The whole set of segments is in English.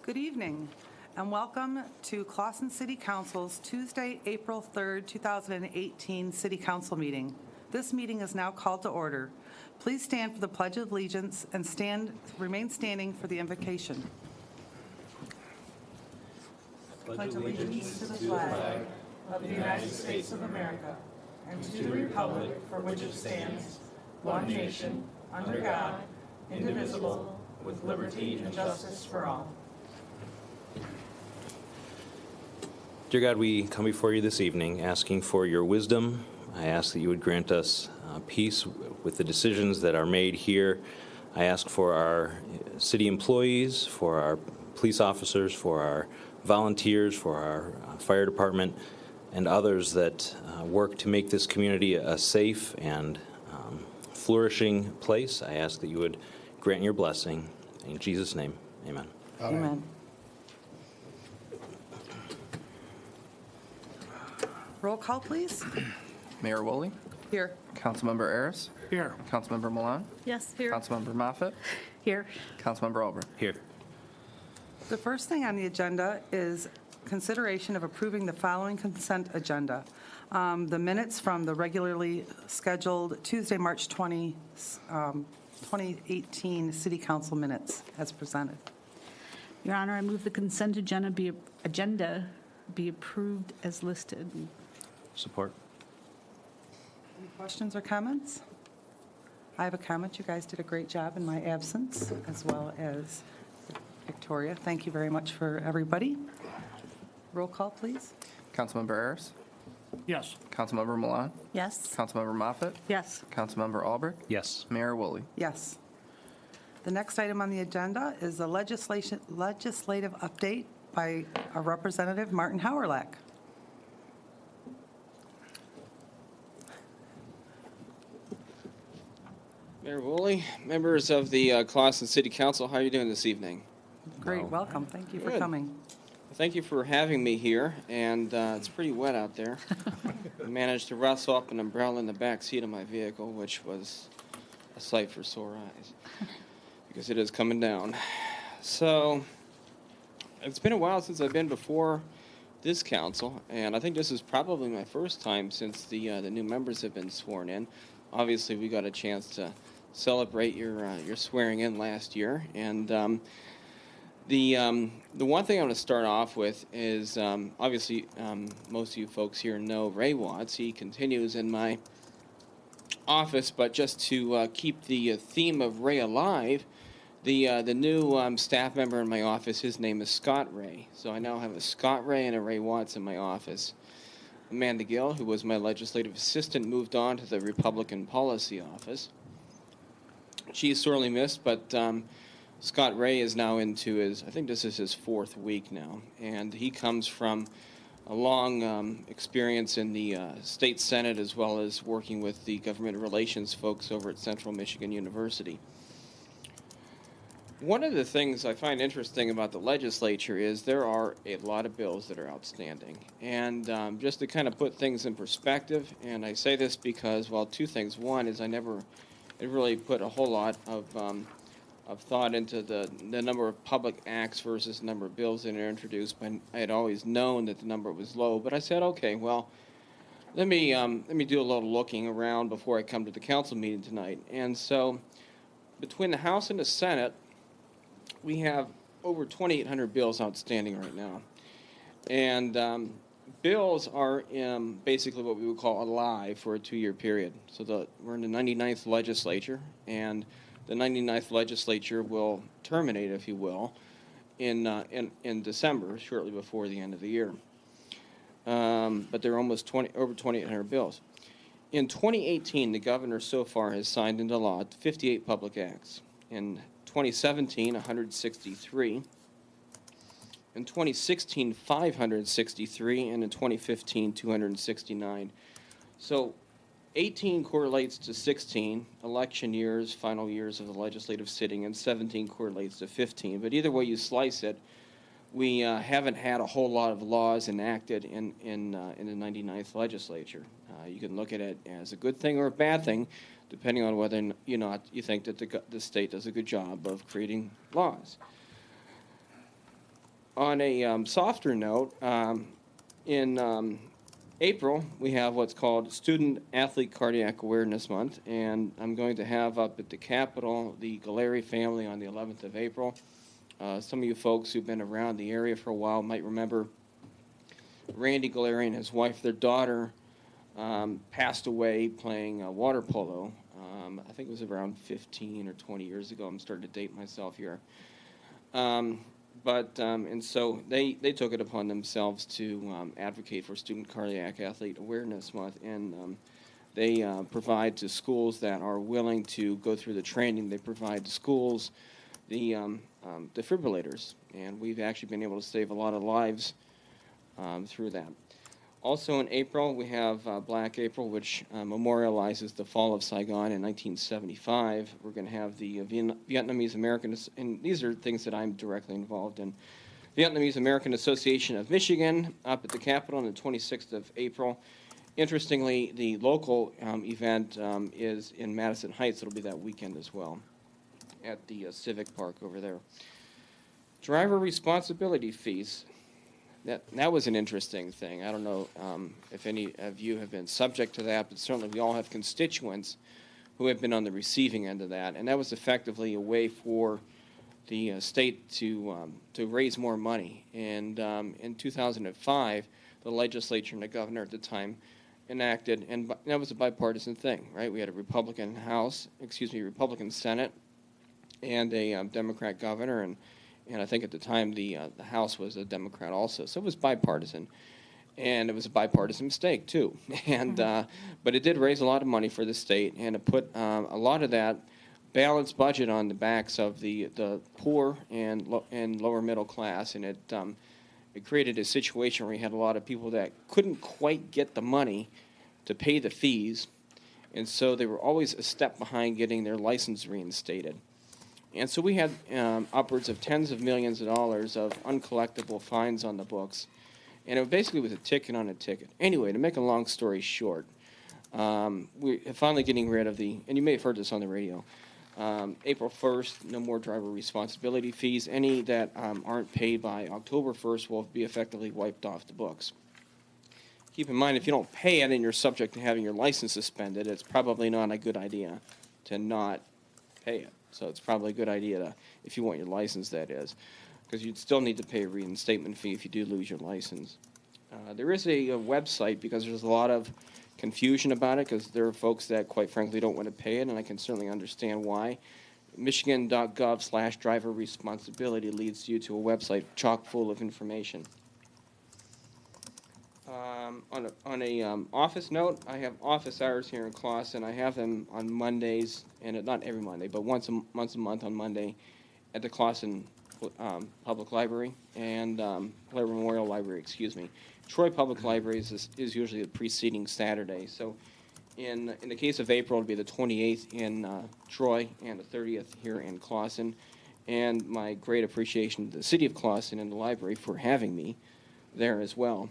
Good evening, and welcome to Clawson City Council's Tuesday, April 3rd, 2018 City Council meeting. This meeting is now called to order. Please stand for the Pledge of Allegiance and remain standing for the invocation. Pledge allegiance to the flag of the United States of America and to the republic for which it stands, one nation, under God, indivisible, with liberty and justice for all. Dear God, we come before you this evening asking for your wisdom. I ask that you would grant us peace with the decisions that are made here. I ask for our city employees, for our police officers, for our volunteers, for our fire department, and others that work to make this community a safe and flourishing place. I ask that you would grant your blessing. In Jesus' name, amen. Amen. Roll call, please. Mayor Woolley? Here. Councilmember Ayers? Here. Councilmember Milan? Yes, here. Councilmember Moffitt? Here. Councilmember Albrecht? Here. The first thing on the agenda is consideration of approving the following consent agenda. The minutes from the regularly scheduled Tuesday, March 20, 2018 City Council minutes as presented. Your Honor, I move the consent agenda be approved as listed. Support. Any questions or comments? I have a comment. You guys did a great job in my absence, as well as Victoria. Thank you very much for everybody. Roll call, please. Councilmember Ayers? Yes. Councilmember Milan? Yes. Councilmember Moffitt? Yes. Councilmember Albrecht? Yes. Mayor Woolley? Yes. The next item on the agenda is a legislative update by our representative, Martin Howerlack. Mayor Woolley, members of the Clawson City Council, how are you doing this evening? Great, welcome. Thank you for Good. coming. Thank you for having me here, and it's pretty wet out there. I managed to rustle up an umbrella in the back seat of my vehicle, which was a sight for sore eyes, because it is coming down. So, it's been a while since I've been before this council, and I think this is probably my first time since the new members have been sworn in. Obviously, we got a chance to celebrate your swearing in last year, and the one thing I'm going to start off with is obviously most of you folks here know Ray Watts. He continues in my office, but just to keep the theme of Ray alive, the new staff member in my office, his name is Scott Ray. So I now have a Scott Ray and a Ray Watts in my office. Amanda Gill, who was my legislative assistant, moved on to the Republican Policy Office. She is sorely missed, but Scott Ray is now into his, I think this is his 4th week now, and he comes from a long experience in the state senate as well as working with the government relations folks over at Central Michigan University. One of the things I find interesting about the legislature is there are a lot of bills that are outstanding. And just to kind of put things in perspective, and I say this because, well, 2 things. One is I really put a whole lot of thought into the number of public acts versus the number of bills that are introduced. But I had always known that the number was low. But I said, okay, well, let me do a little looking around before I come to the council meeting tonight. And so between the House and the Senate, we have over 2,800 bills outstanding right now. And bills are basically what we would call alive for a 2-year period. So we're in the 99th legislature, and the 99th legislature will terminate, if you will, in December, shortly before the end of the year. But there are over 2,800 bills. In 2018, the governor so far has signed into law 58 public acts. In 2017, 163. In 2016, 563, and in 2015, 269. So 18 correlates to 16, election years, final years of the legislative sitting, and 17 correlates to 15. But either way you slice it, we haven't had a whole lot of laws enacted in the 99th legislature. You can look at it as a good thing or a bad thing, depending on whether you think that the state does a good job of creating laws. On a softer note, in April, we have what's called Student Athlete Cardiac Awareness Month, and I'm going to have up at the Capitol the Galeri family on the 11th of April. Some of you folks who've been around the area for a while might remember Randy Galeri and his wife. Their daughter passed away playing water polo. I think it was around 15 or 20 years ago. I'm starting to date myself here. And so they took it upon themselves to advocate for Student Cardiac Athlete Awareness Month, and they provide to schools that are willing to go through the training. They provide to schools the defibrillators, and we've actually been able to save a lot of lives through that. Also in April, we have Black April, which memorializes the fall of Saigon in 1975. We're going to have the Vietnamese American, and these are things that I'm directly involved in, Vietnamese American Association of Michigan up at the Capitol on the 26th of April. Interestingly, the local event is in Madison Heights. It'll be that weekend as well at the Civic Park over there. Driver responsibility fees. That was an interesting thing. I don't know if any of you have been subject to that, but certainly we all have constituents who have been on the receiving end of that. And that was effectively a way for the state to raise more money. And in 2005, the legislature and the governor at the time enacted, and that was a bipartisan thing, right? We had a Republican Republican Senate, and a Democrat governor, and I think at the time the House was a Democrat also, so it was bipartisan, and it was a bipartisan mistake too. And but it did raise a lot of money for the state, and it put a lot of that balanced budget on the backs of the poor and lower middle class, and it created a situation where you had a lot of people that couldn't quite get the money to pay the fees, and so they were always a step behind getting their license reinstated. And so we had upwards of tens of millions of dollars of uncollectible fines on the books. And it basically was a ticket on a ticket. Anyway, to make a long story short, we're finally getting rid of and you may have heard this on the radio, April 1st, no more driver responsibility fees. Any that aren't paid by October 1st will be effectively wiped off the books. Keep in mind, if you don't pay it and you're subject to having your license suspended, it's probably not a good idea to not pay it. So it's probably a good idea if you want your license, that is, because you'd still need to pay a reinstatement fee if you do lose your license. There is a website, because there's a lot of confusion about it, because there are folks that, quite frankly, don't want to pay it, and I can certainly understand why. Michigan.gov/driver responsibility leads you to a website chock full of information. On a office note, I have office hours here in Clawson. I have them on Mondays, and not every Monday, but once a month on Monday at the Clawson Public Library and Blair Memorial Library, excuse me. Troy Public Library is usually the preceding Saturday. So in the case of April, it'll be the 28th in Troy and the 30th here in Clawson. And my great appreciation to the city of Clawson and the library for having me there as well.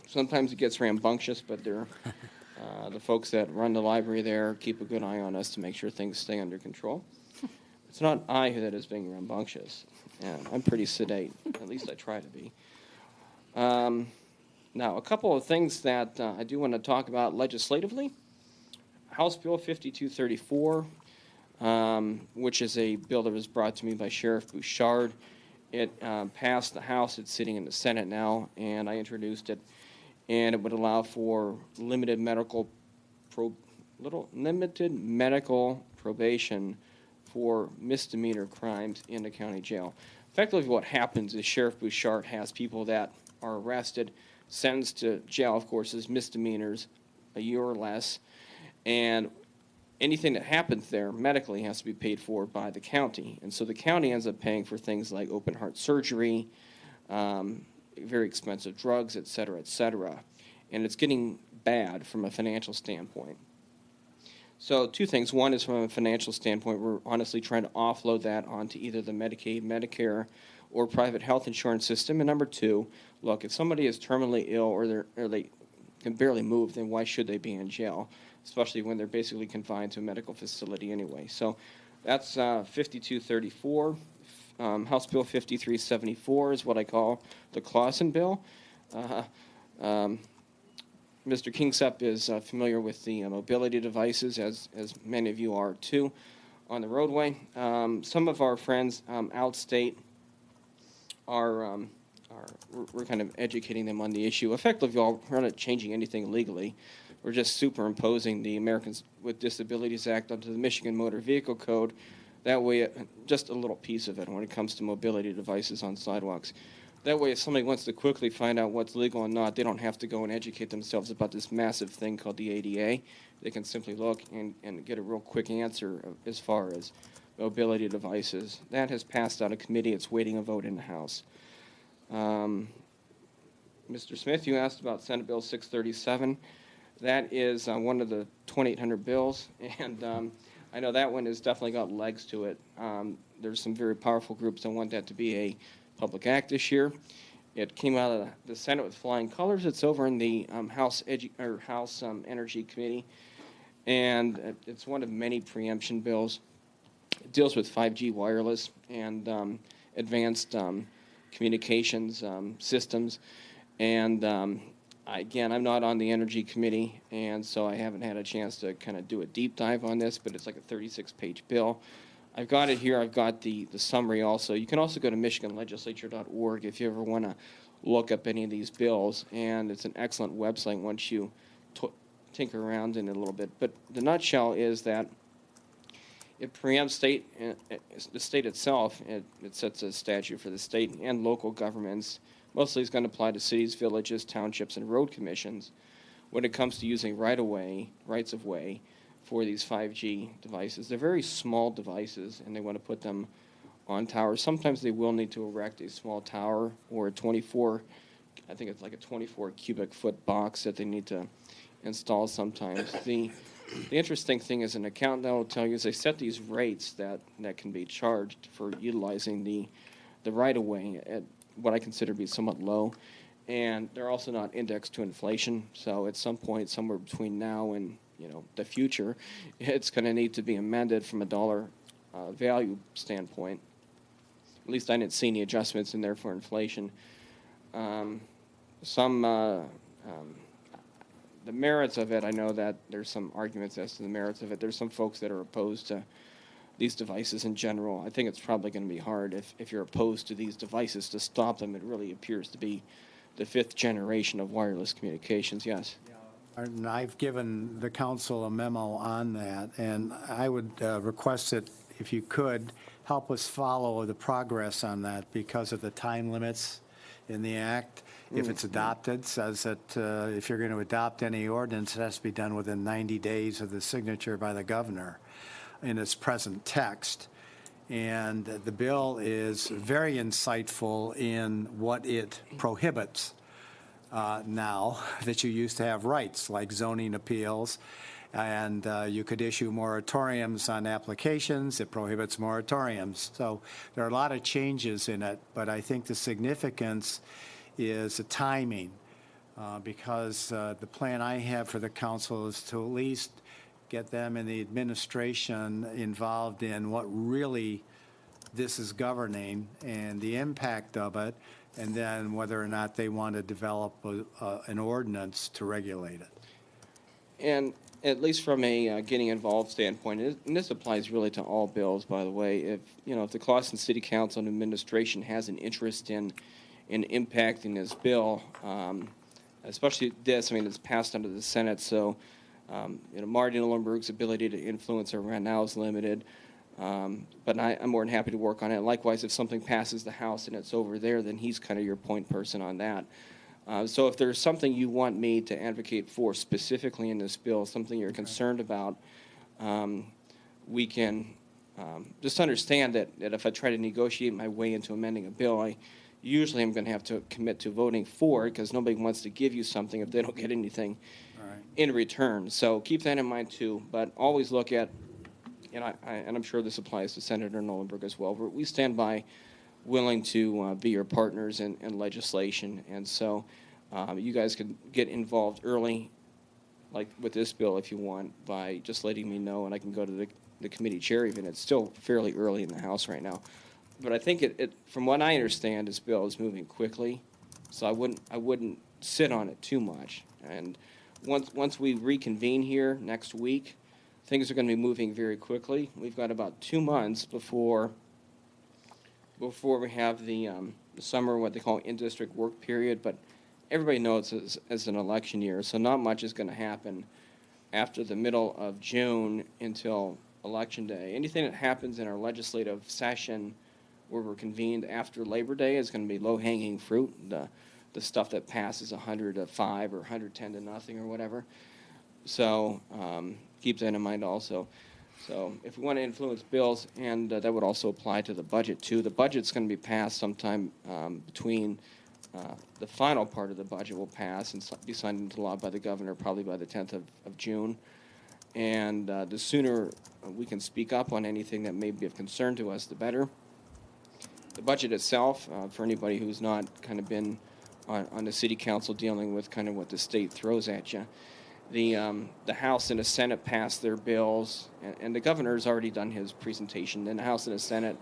Sometimes it gets rambunctious, but they're the folks that run the library there keep a good eye on us to make sure things stay under control. It's not I that is being rambunctious. Yeah, I'm pretty sedate. At least I try to be. Now, a couple of things that I do want to talk about legislatively. House Bill 5234, which is a bill that was brought to me by Sheriff Bouchard. It passed the House. It's sitting in the Senate now, and I introduced it. And it would allow for limited medical probation for misdemeanor crimes in the county jail. Effectively, what happens is Sheriff Bouchard has people that are arrested, sentenced to jail, of course, as misdemeanors, a year or less, and anything that happens there medically has to be paid for by the county. And so the county ends up paying for things like open heart surgery, very expensive drugs, et cetera, and it's getting bad from a financial standpoint. So two things. One is from a financial standpoint, we're honestly trying to offload that onto either the Medicaid, Medicare, or private health insurance system. And number two, look, if somebody is terminally ill or they can barely move, then why should they be in jail, especially when they're basically confined to a medical facility anyway? So that's 5234. House Bill 5374 is what I call the Clawson bill. Mr. Kingsup is familiar with the mobility devices, as many of you are too, on the roadway. Some of our friends outstate we're kind of educating them on the issue. Effectively, we're not changing anything legally. We're just superimposing the Americans with Disabilities Act onto the Michigan Motor Vehicle Code. That way, just a little piece of it when it comes to mobility devices on sidewalks. That way, if somebody wants to quickly find out what's legal and not, they don't have to go and educate themselves about this massive thing called the ADA. They can simply look and get a real quick answer as far as mobility devices. That has passed out of committee. It's waiting a vote in the House. Mr. Smith, you asked about Senate Bill 637. That is one of the 2,800 bills, and I know that one has definitely got legs to it. There's some very powerful groups that want that to be a public act this year. It came out of the Senate with flying colors. It's over in the House Energy Committee, and it's one of many preemption bills. It deals with 5G wireless and advanced communications systems. And again, I'm not on the Energy Committee, and so I haven't had a chance to kind of do a deep dive on this, but it's like a 36-page bill. I've got it here. I've got the summary also. You can also go to michiganlegislature.org if you ever want to look up any of these bills, and it's an excellent website once you tinker around in it a little bit. But the nutshell is that it preempts the state itself. It sets a statute for the state and local governments. Mostly it's going to apply to cities, villages, townships, and road commissions when it comes to using rights of way for these 5G devices. They're very small devices, and they want to put them on towers. Sometimes they will need to erect a small tower or a 24 cubic foot box that they need to install sometimes. The interesting thing is an accountant will tell you is they set these rates that can be charged for utilizing the right of way at what I consider to be somewhat low, and they're also not indexed to inflation. So at some point, somewhere between now and the future, it's going to need to be amended from a dollar value standpoint. At least I didn't see any adjustments in there for inflation. The merits of it, I know that there's some arguments as to the merits of it. There's some folks that are opposed to these devices in general. I think it's probably going to be hard if you're opposed to these devices to stop them. It really appears to be the fifth generation of wireless communications. Yes. And I've given the council a memo on that, and I would request that if you could help us follow the progress on that because of the time limits in the act. If it's adopted, says that if you're going to adopt any ordinance, it has to be done within 90 days of the signature by the governor in its present text. And the bill is very insightful in what it prohibits now that you used to have rights like zoning appeals, and you could issue moratoriums on applications. It prohibits moratoriums. So there are a lot of changes in it, but I think the significance is the timing because the plan I have for the council is to at least get them in the administration involved in what really this is governing and the impact of it, and then whether or not they want to develop an ordinance to regulate it. And at least from a getting involved standpoint, and this applies really to all bills, by the way, if the Clawson City Council and administration has an interest in impacting this bill, especially this, it's passed under the Senate, so Marty Nolenberg's ability to influence it right now is limited. But I'm more than happy to work on it. Likewise, if something passes the House and it's over there, then he's kind of your point person on that. So if there's something you want me to advocate for specifically in this bill, something you're concerned about, we can just understand that if I try to negotiate my way into amending a bill, I usually am going to have to commit to voting for it because nobody wants to give you something if they don't get anything in return. So keep that in mind too, but always look at, and I'm sure this applies to Senator Nolenberg as well, we stand by willing to be your partners in legislation, and so you guys can get involved early, like with this bill if you want, by just letting me know, and I can go to the committee chair even. It's still fairly early in the House right now. but I think from what I understand, this bill is moving quickly, so I wouldn't sit on it too much. And once we reconvene here next week, things are going to be moving very quickly. We've got about 2 months before we have the summer, what they call in-district work period, but everybody knows it's an election year, so not much is going to happen after the middle of June until Election Day. Anything that happens in our legislative session where we're convened after Labor Day is going to be low-hanging fruit, the stuff that passes 100 to 5 or 110 to nothing or whatever. So keep that in mind also. So if we want to influence bills, and that would also apply to the budget too. The budget's going to be passed sometime between the final part of the budget will pass and be signed into law by the governor probably by the 10th of June. And the sooner we can speak up on anything that may be of concern to us, the better. The budget itself, for anybody who's not kind of been on the city council dealing with kind of what the state throws at you, the House and the Senate passed their bills, and the governor's already done his presentation. In the House and the Senate,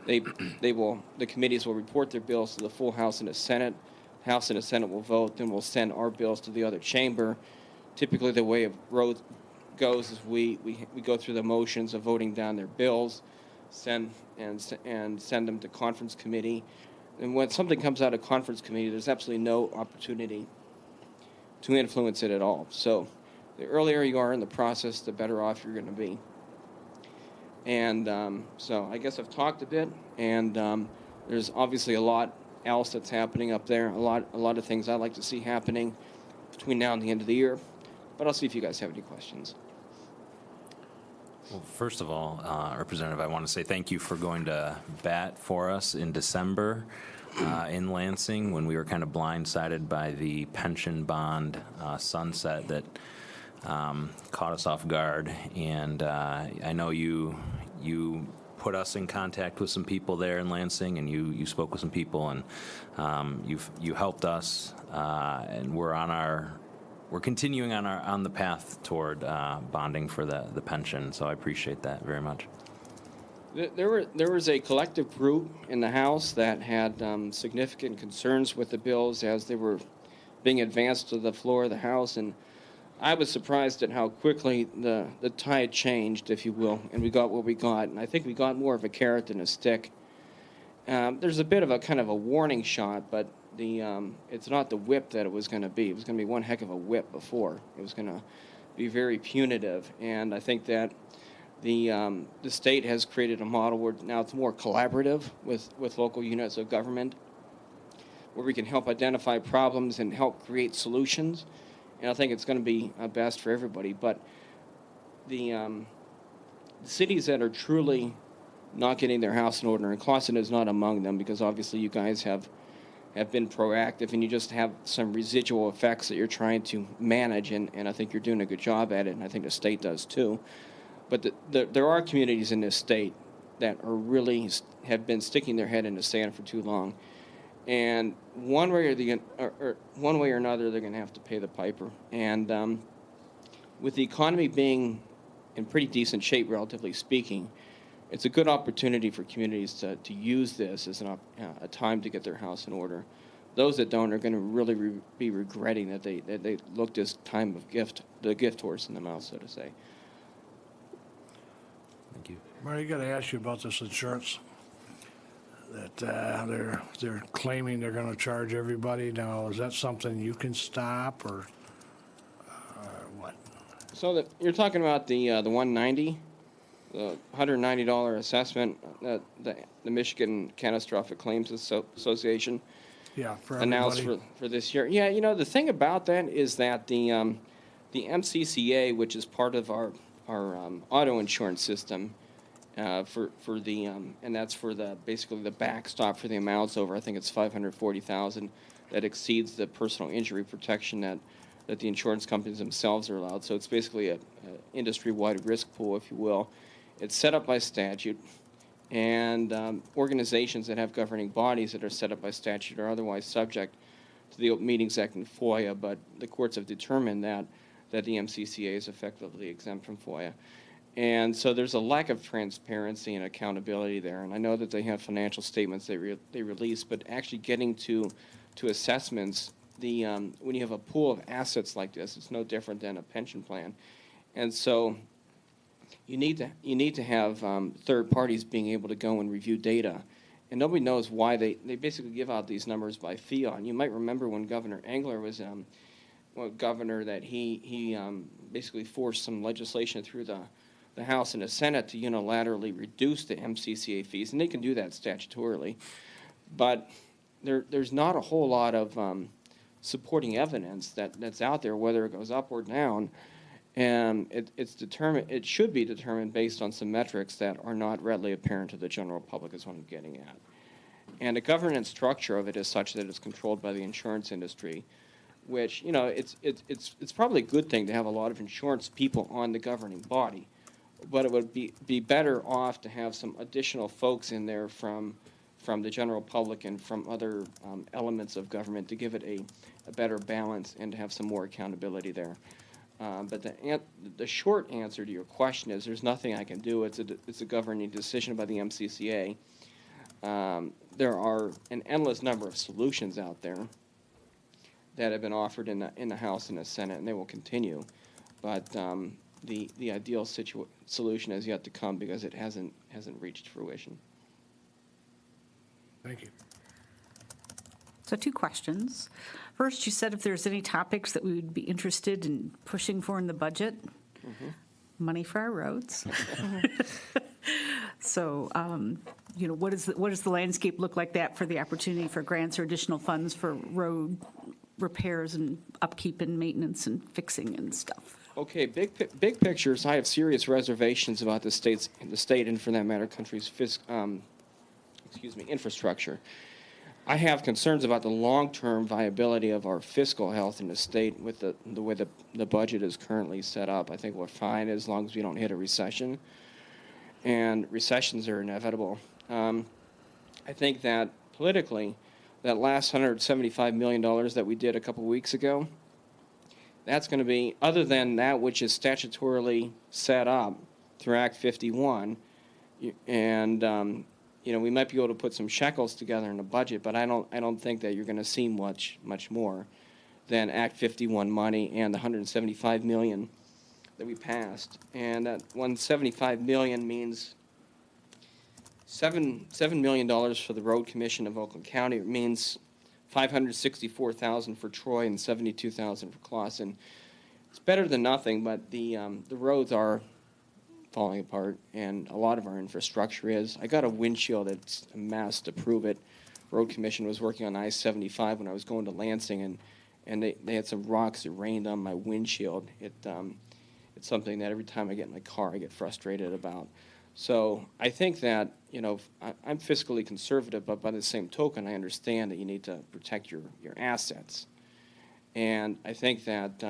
the committees will report their bills to the full House and the Senate. House and the Senate will vote, then we'll send our bills to the other chamber. Typically, the way it goes is we go through the motions of voting down their bills, send them to conference committee. And when something comes out of conference committee, there's absolutely no opportunity to influence it at all. So the earlier you are in the process, the better off you're going to be. And so I guess I've talked a bit, and there's obviously a lot else that's happening up there, a lot of things I'd like to see happening between now and the end of the year. But I'll see if you guys have any questions. Well, first of all, Representative, I want to say thank you for going to bat for us in December in Lansing when we were kind of blindsided by the pension bond sunset that caught us off guard. And I know you put us in contact with some people there in Lansing, and you spoke with some people, and you helped us, and we're continuing on the path toward bonding for the pension. So I appreciate that very much. There was a collective group in the House that had significant concerns with the bills as they were being advanced to the floor of the House, and I was surprised at how quickly the tide changed, if you will, and we got what we got. And I think we got more of a carrot than a stick. There's a bit of a kind of a warning shot, but it's not the whip that it was going to be. It was going to be one heck of a whip before. It was going to be very punitive, and I think that the state has created a model where now it's more collaborative with local units of government, where we can help identify problems and help create solutions. And I think it's going to be best for everybody. But the cities that are truly not getting their house in order, and Clawson is not among them, because obviously you guys have been proactive, and you just have some residual effects that you're trying to manage, and I think you're doing a good job at it, and I think the state does too. But there are communities in this state that are really have been sticking their head in the sand for too long. And one way or another, they're going to have to pay the piper. And with the economy being in pretty decent shape, relatively speaking, it's a good opportunity for communities to use this as a time to get their house in order. Those that don't are going to really be regretting that they looked this time of the gift horse in the mouth, so to say. Thank you. Mary, I got to ask you about this insurance that they're claiming they're going to charge everybody. Now, is that something you can stop or what? So you're talking about the 190, the $190 assessment that the Michigan Catastrophic Claims Association Yeah, for announced everybody. for this year. Yeah, the thing about that is that the MCCA, which is part of our auto insurance system, for the and that's for basically the backstop for the amounts over, I think it's $540,000, that exceeds the personal injury protection that the insurance companies themselves are allowed. So it's basically a industry-wide risk pool, if you will. It's set up by statute, and organizations that have governing bodies that are set up by statute are otherwise subject to the Open Meetings Act and FOIA, but the courts have determined that the MCCA is effectively exempt from FOIA. And so there's a lack of transparency and accountability there. And I know that they have financial statements they release, but actually getting to assessments, when you have a pool of assets like this, it's no different than a pension plan. And so you need to have third parties being able to go and review data. And nobody knows why they basically give out these numbers by fiat. And you might remember when Governor Engler was governor, that he basically forced some legislation through the House and the Senate to unilaterally reduce the MCCA fees, and they can do that statutorily. But there's not a whole lot of supporting evidence that's out there, whether it goes up or down. And it should be determined based on some metrics that are not readily apparent to the general public, is what I'm getting at. And the governance structure of it is such that it's controlled by the insurance industry, which, it's probably a good thing to have a lot of insurance people on the governing body, but it would be better off to have some additional folks in there from the general public and from other elements of government to give it a better balance and to have some more accountability there. But the short answer to your question is there's nothing I can do. It's a governing decision by the MCCA. There are an endless number of solutions out there that have been offered in the House and the Senate, and they will continue. But the ideal solution has yet to come because it hasn't reached fruition. Thank you. So 2 questions. First, you said if there's any topics that we would be interested in pushing for in the budget, money for our roads. So, what does the landscape look like that for the opportunity for grants or additional funds for road repairs and upkeep and maintenance and fixing and stuff? Okay, big pictures. I have serious reservations about the state, and for that matter, country's infrastructure. I have concerns about the long-term viability of our fiscal health in the state with the way the budget is currently set up. I think we're fine as long as we don't hit a recession, and recessions are inevitable. I think that politically, that last $175 million that we did a couple weeks ago, that's going to be, other than that which is statutorily set up through Act 51, and we might be able to put some shekels together in a budget, but I don't think that you're going to see much more than Act 51 money and the $175 million that we passed. And that $175 million means $7 million for the Road Commission of Oakland County. It means $564,000 for Troy and $72,000 for Clawson. It's better than nothing, but the roads are falling apart, and a lot of our infrastructure is. I got a windshield that's a mess to prove it. Road Commission was working on I-75 when I was going to Lansing, and they had some rocks that rained on my windshield. It's something that every time I get in my car, I get frustrated about. So I think that, I'm fiscally conservative, but by the same token, I understand that you need to protect your assets. And I think that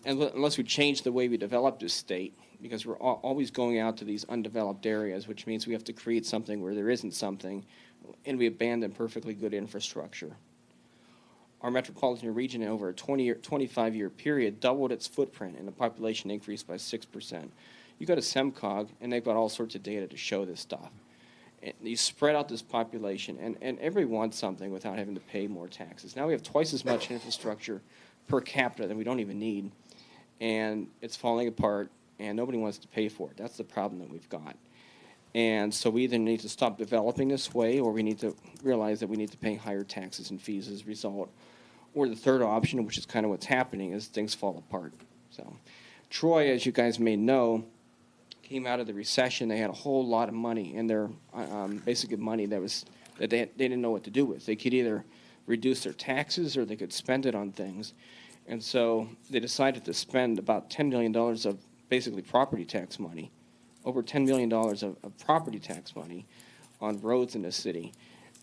unless we change the way we develop this state, because we're always going out to these undeveloped areas, which means we have to create something where there isn't something, and we abandon perfectly good infrastructure. Our metropolitan region, over a 25-year period, doubled its footprint, and the population increased by 6%. You go to SEMCOG, and they've got all sorts of data to show this stuff. And you spread out this population, and everybody wants something without having to pay more taxes. Now we have twice as much infrastructure per capita that we don't even need, and it's falling apart, and nobody wants to pay for it. That's the problem that we've got. And so we either need to stop developing this way, or we need to realize that we need to pay higher taxes and fees as a result. Or the third option, which is kind of what's happening, is things fall apart. So Troy, as you guys may know, came out of the recession. They had a whole lot of money in their basically money that they didn't know what to do with. They could either reduce their taxes or they could spend it on things. And so they decided to spend about $10 million of basically property tax money, over $10 million of property tax money on roads in the city.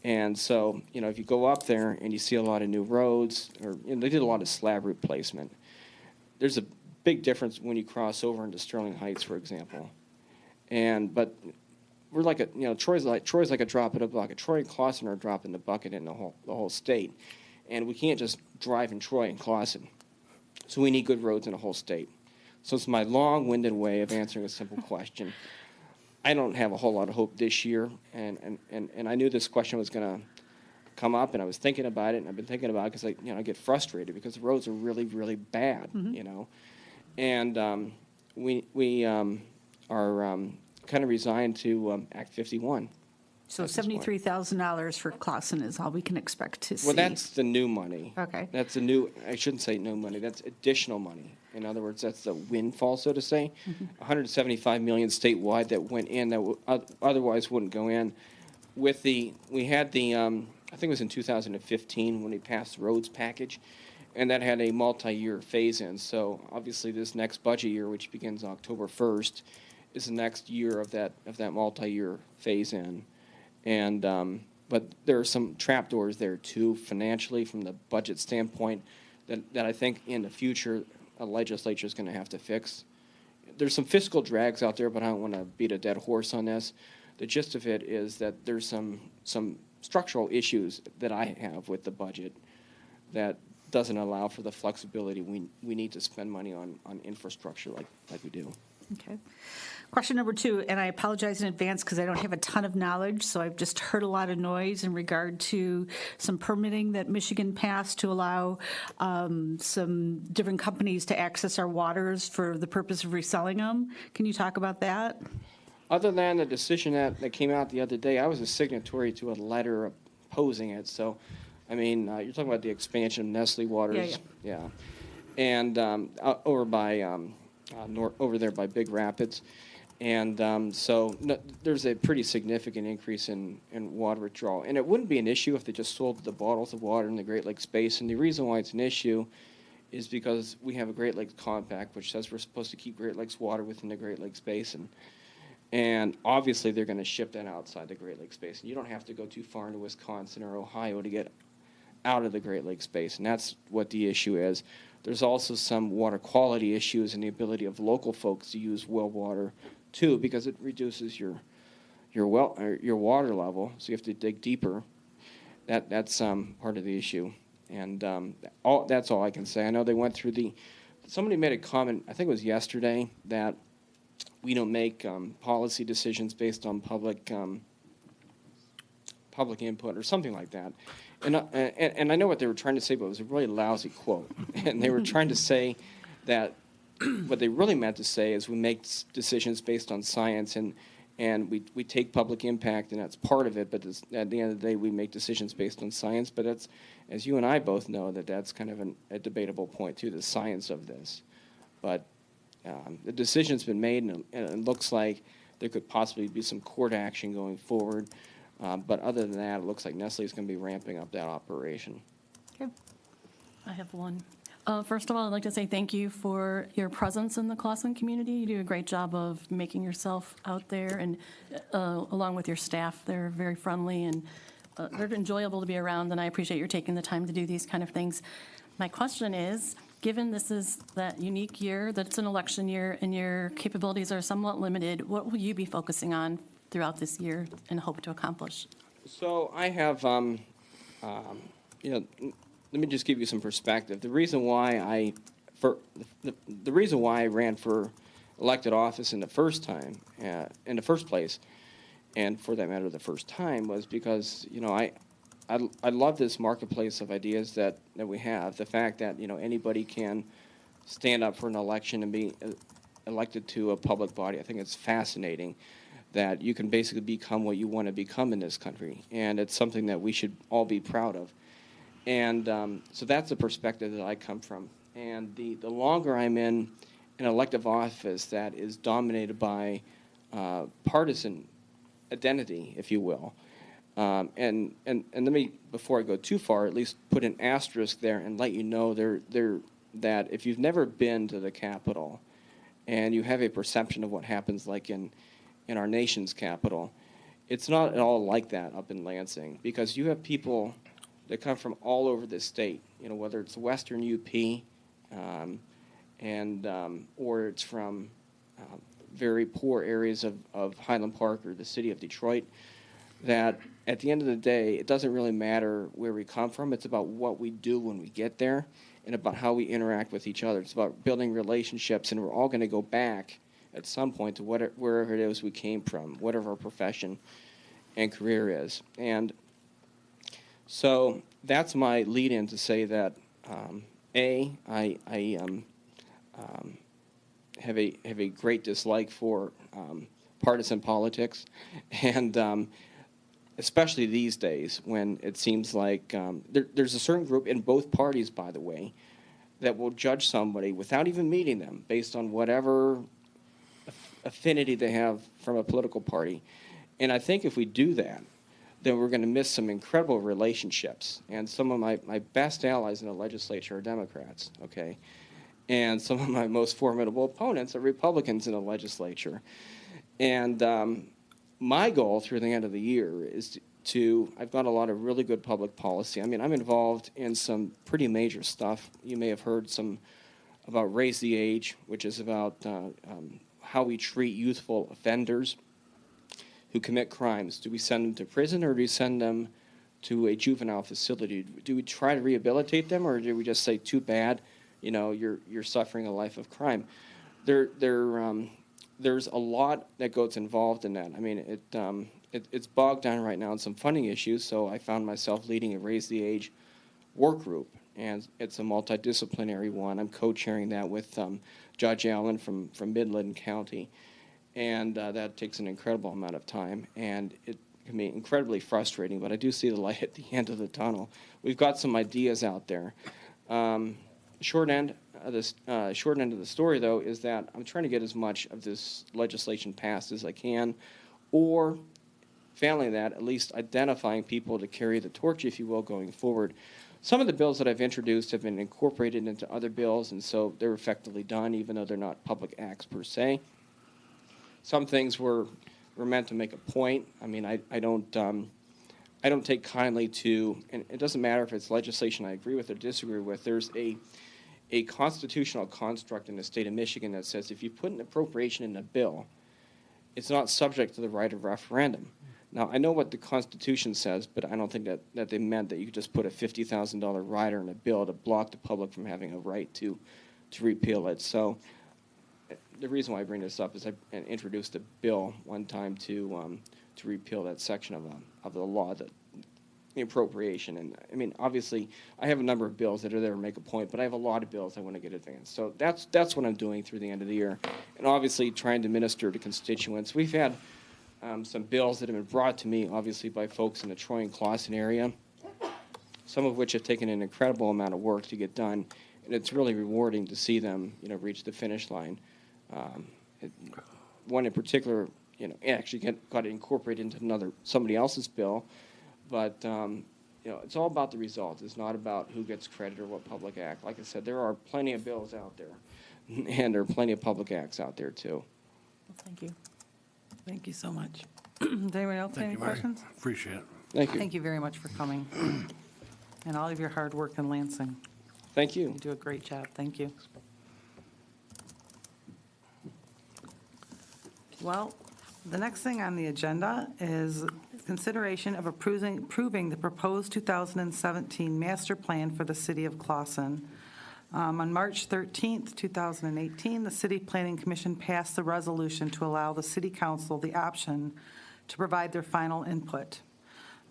And so, if you go up there and you see a lot of new roads, or they did a lot of slab replacement, there's a big difference when you cross over into Sterling Heights, for example. But we're like Troy's like a drop in a bucket. Troy and Clawson are a drop in the bucket in the whole state, and we can't just drive in Troy and Clawson. So we need good roads in the whole state. So it's my long-winded way of answering a simple question. I don't have a whole lot of hope this year, and I knew this question was going to come up, and I was thinking about it, and I've been thinking about it because I get frustrated because the roads are really, really bad, and we are kind of resigned to Act 51. So at this point. $73,000 for Clawson is all we can expect to see. Well, that's the new money. Okay. That's the new, I shouldn't say new money, that's additional money. In other words, that's the windfall, so to say. 175 million statewide that went in that otherwise wouldn't go in. We had the, I think it was in 2015 when we passed the roads package, and that had a multi-year phase-in. So obviously this next budget year, which begins October 1st, is the next year of that multi-year phase-in. And but there are some trapdoors there too, financially, from the budget standpoint, that I think in the future a legislature is going to have to fix. There's some fiscal drags out there, but I don't want to beat a dead horse on this. The gist of it is that there's some structural issues that I have with the budget that doesn't allow for the flexibility we need to spend money on infrastructure like we do. Okay. Question number 2, and I apologize in advance because I don't have a ton of knowledge, so I've just heard a lot of noise in regard to some permitting that Michigan passed to allow some different companies to access our waters for the purpose of reselling them. Can you talk about that? Other than the decision that came out the other day, I was a signatory to a letter opposing it. So, I mean, you're talking about the expansion of Nestle Waters. Yeah. And over there by Big Rapids. And so there's a pretty significant increase in water withdrawal. And it wouldn't be an issue if they just sold the bottles of water in the Great Lakes Basin. The reason why it's an issue is because we have a Great Lakes Compact, which says we're supposed to keep Great Lakes water within the Great Lakes Basin. And obviously they're going to ship that outside the Great Lakes Basin. You don't have to go too far into Wisconsin or Ohio to get out of the Great Lakes Basin. That's what the issue is. There's also some water quality issues and the ability of local folks to use well water too, because it reduces your water level, so you have to dig deeper. That's part of the issue, and that's all I can say. I know they went through somebody made a comment, I think it was yesterday, that we don't make policy decisions based on public input or something like that. And I know what they were trying to say, but it was a really lousy quote. And they were trying to say that what they really meant to say is we make decisions based on science, and we take public impact, and that's part of it, but at the end of the day, we make decisions based on science. But that's, as you and I both know, that's kind of a debatable point, too, the science of this. But the decision's been made, and it looks like there could possibly be some court action going forward. But other than that, it looks like Nestle is going to be ramping up that operation. Okay. I have one. First of all, I'd like to say thank you for your presence in the Clawson community. You do a great job of making yourself out there, and along with your staff, they're very friendly and they're enjoyable to be around, and I appreciate your taking the time to do these kind of things. My question is, given this is that unique year, that it's an election year, and your capabilities are somewhat limited, what will you be focusing on throughout this year and hope to accomplish? So I have, let me just give you some perspective. The reason why I ran for elected office in the first place, and for that matter, the first time, was because I love this marketplace of ideas that we have. The fact that anybody can stand up for an election and be elected to a public body. I think it's fascinating that you can basically become what you want to become in this country, and it's something that we should all be proud of. And so that's the perspective that I come from. And the longer I'm in an elective office that is dominated by partisan identity, if you will, and let me, before I go too far, at least put an asterisk there and let you know that if you've never been to the Capitol and you have a perception of what happens like in our nation's capital, it's not at all like that up in Lansing, because you have people that come from all over the state, whether it's Western UP, or it's from very poor areas of Highland Park or the city of Detroit, that at the end of the day, it doesn't really matter where we come from. It's about what we do when we get there. and about how we interact with each other. It's about building relationships, and we're all going to go back at some point to wherever it is we came from, whatever our profession and career is. And so that's my lead-in to say that, I have a great dislike for partisan politics, and especially these days when it seems like there's a certain group in both parties, by the way, that will judge somebody without even meeting them based on whatever affinity they have from a political party. And I think if we do that, then we're going to miss some incredible relationships. And some of my best allies in the legislature are Democrats, okay? And some of my most formidable opponents are Republicans in the legislature. And my goal through the end of the year is I've got a lot of really good public policy. I mean, I'm involved in some pretty major stuff. You may have heard some about Raise the Age, which is about how we treat youthful offenders who commit crimes. Do we send them to prison, or do we send them to a juvenile facility? Do we try to rehabilitate them, or do we just say, too bad, you're suffering a life of crime? There's a lot that goes involved in that. I mean, it's bogged down right now in some funding issues, so I found myself leading a Raise the Age work group, and it's a multidisciplinary one. I'm co-chairing that with Judge Allen from Midland County, and that takes an incredible amount of time, and it can be incredibly frustrating, but I do see the light at the end of the tunnel. We've got some ideas out there. Short end of the story, though, is that I'm trying to get as much of this legislation passed as I can, or failing that, at least identifying people to carry the torch, if you will, going forward. Some of the bills that I've introduced have been incorporated into other bills, and so they're effectively done, even though they're not public acts per se. Some things were meant to make a point. I mean, I don't take kindly to, and it doesn't matter if it's legislation I agree with or disagree with. There's a constitutional construct in the state of Michigan that says if you put an appropriation in a bill, it's not subject to the right of referendum. Now, I know what the Constitution says, but I don't think that they meant that you could just put a $50,000 rider in a bill to block the public from having a right to repeal it. So the reason why I bring this up is I introduced a bill one time to repeal that section of the law, the appropriation. And I mean, obviously, I have a number of bills that are there to make a point, but I have a lot of bills I want to get advanced. So that's what I'm doing through the end of the year, and obviously trying to minister to constituents. We've had some bills that have been brought to me, obviously, by folks in the Troy and Clawson area, some of which have taken an incredible amount of work to get done, and it's really rewarding to see them, reach the finish line. One in particular, actually got incorporated into somebody else's bill, but it's all about the result. It's not about who gets credit or what public act. Like I said, there are plenty of bills out there, and there are plenty of public acts out there too. Well, thank you. Thank you so much. Does anyone else have any questions? Appreciate it. Thank you. Thank you very much for coming and all of your hard work in Lansing. Thank you. You do a great job. Thank you. Well, the next thing on the agenda is consideration of approving the proposed 2017 master plan for the city of Clawson. On March 13th, 2018, the City Planning Commission passed the resolution to allow the City Council the option to provide their final input.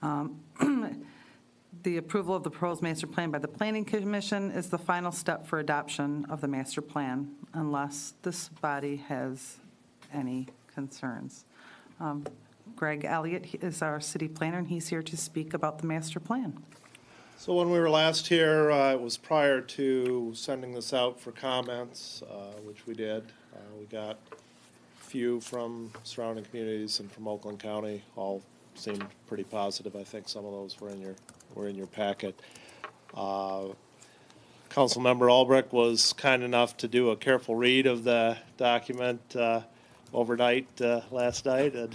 The approval of the proposed master plan by the Planning Commission is the final step for adoption of the master plan, unless this body has any concerns. Greg Elliott is our city planner, and he's here to speak about the master plan. So when we were last here, it was prior to sending this out for comments, which we did. We got a few from surrounding communities and from Oakland County. All seemed pretty positive. I think some of those were in your packet. Councilmember Albrecht was kind enough to do a careful read of the document overnight last night, and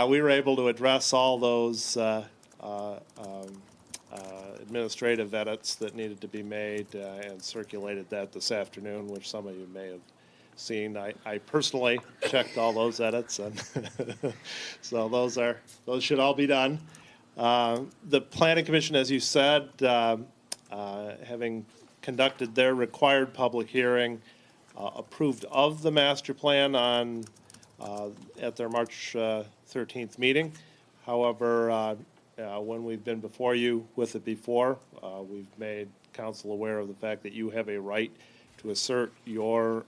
we were able to address all those administrative edits that needed to be made and circulated that this afternoon, which some of you may have seen. I personally checked all those edits, and so those should all be done. The Planning Commission, as you said, having conducted their required public hearing, approved of the master plan on, at their March 13th meeting. However, when we've been before you with it before, we've made council aware of the fact that you have a right to assert your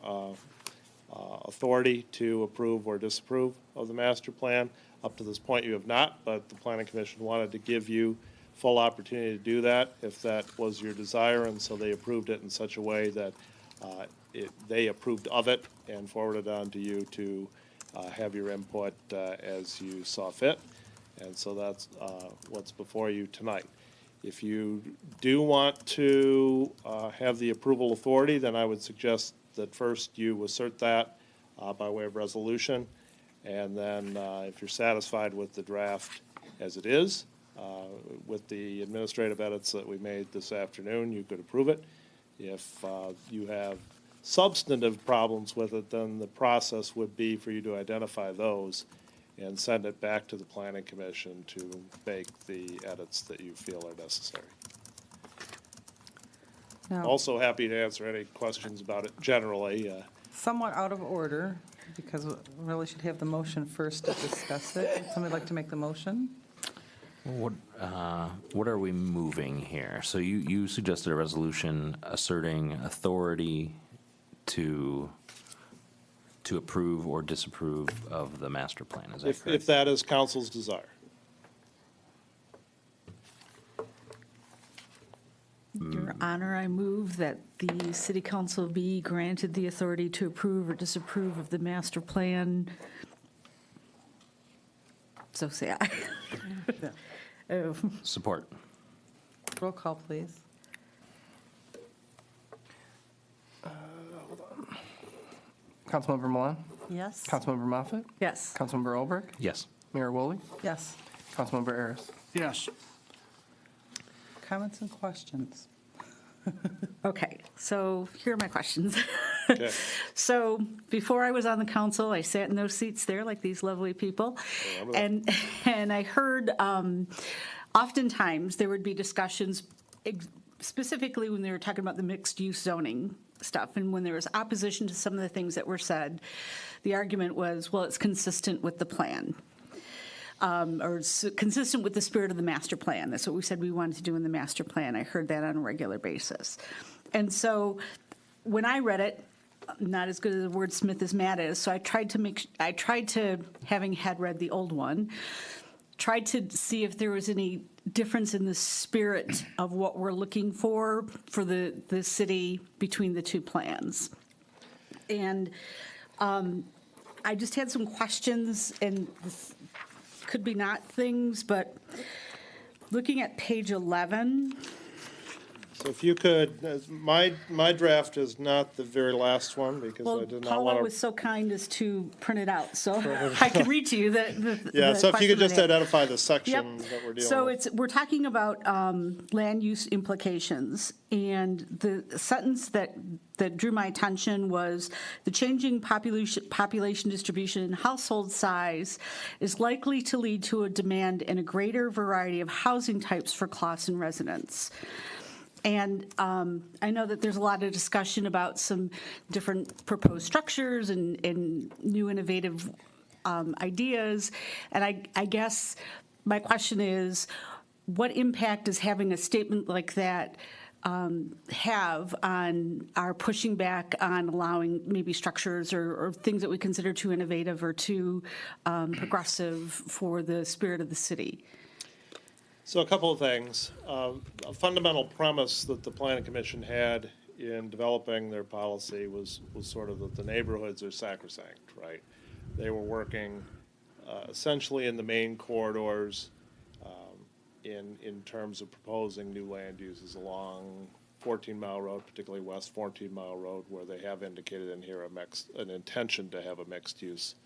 authority to approve or disapprove of the master plan. Up to this point, you have not, but the Planning Commission wanted to give you full opportunity to do that if that was your desire, and so they approved it in such a way that they approved of it and forwarded on to you to have your input as you saw fit. And so that's what's before you tonight. If you do want to have the approval authority, then I would suggest that first you assert that by way of resolution. And then if you're satisfied with the draft as it is, with the administrative edits that we made this afternoon, you could approve it. If you have substantive problems with it, then the process would be for you to identify those and send it back to the Planning Commission to make the edits that you feel are necessary. Now, Also happy to answer any questions about it generally. somewhat out of order, because we really should have the motion first to discuss it. Would somebody like to make the motion? What are we moving here? So you suggested a resolution asserting authority to approve or disapprove of the master plan, is that If correct? that is council's desire. Your Honor, I move that the city council be granted the authority to approve or disapprove of the master plan. So say aye. Oh, Support. Roll call, please. Councilmember Milan? Yes. Councilmember Moffett? yes. Councilmember Olberg? Yes. Mayor Woolley? Yes. Councilmember Ayers? Yes. Comments and questions? Okay, so here are my questions. Okay. So before I was on the council, I sat in those seats there like these lovely people. And I heard oftentimes there would be discussions, specifically when they were talking about the mixed-use zoning stuff. And when there was opposition to some of the things that were said, the argument was, well, it's consistent with the plan. Or it's consistent with the spirit of the master plan. That's what we said we wanted to do in the master plan. I heard that on a regular basis. And so when I read it, I'm not as good as a wordsmith as Matt is, so I tried to, having had read the old one, tried to see if there was any difference in the spirit of what we're looking for the city between the two plans. And I just had some questions, and this could be not things, but looking at page 11, So if you could, my draft is not the very last one because well, I did not Paula want was to. so kind as to print it out, so I can read to you the Yeah, so if you could question just that I had. identify the Yep. section that we're dealing So with. we're talking about land use implications, and the sentence that drew my attention was the changing population distribution and household size is likely to lead to a demand in a greater variety of housing types for Clawson residents. And I know that there's a lot of discussion about some different proposed structures and new innovative ideas. And I guess my question is, what impact does having a statement like that have on our pushing back on allowing maybe structures or things that we consider too innovative or too progressive for the spirit of the city? So a couple of things. A fundamental premise that the Planning Commission had in developing their policy was sort of that the neighborhoods are sacrosanct, right? They were working essentially in the main corridors in terms of proposing new land uses along 14-Mile Road, particularly West 14-Mile Road, where they have indicated in here an intention to have a mixed-use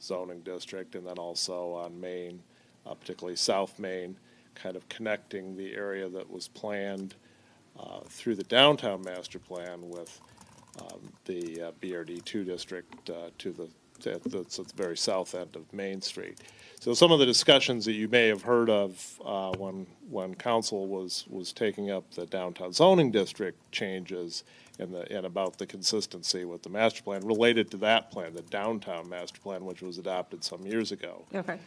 zoning district, and then also on Main, particularly South Main, kind of connecting the area that was planned through the downtown master plan with the BRD2 district to That's at the very south end of Main Street. So some of the discussions that you may have heard of when council was taking up the downtown zoning district changes and about the consistency with the master plan related to that plan, the downtown master plan, which was adopted some years ago. Okay.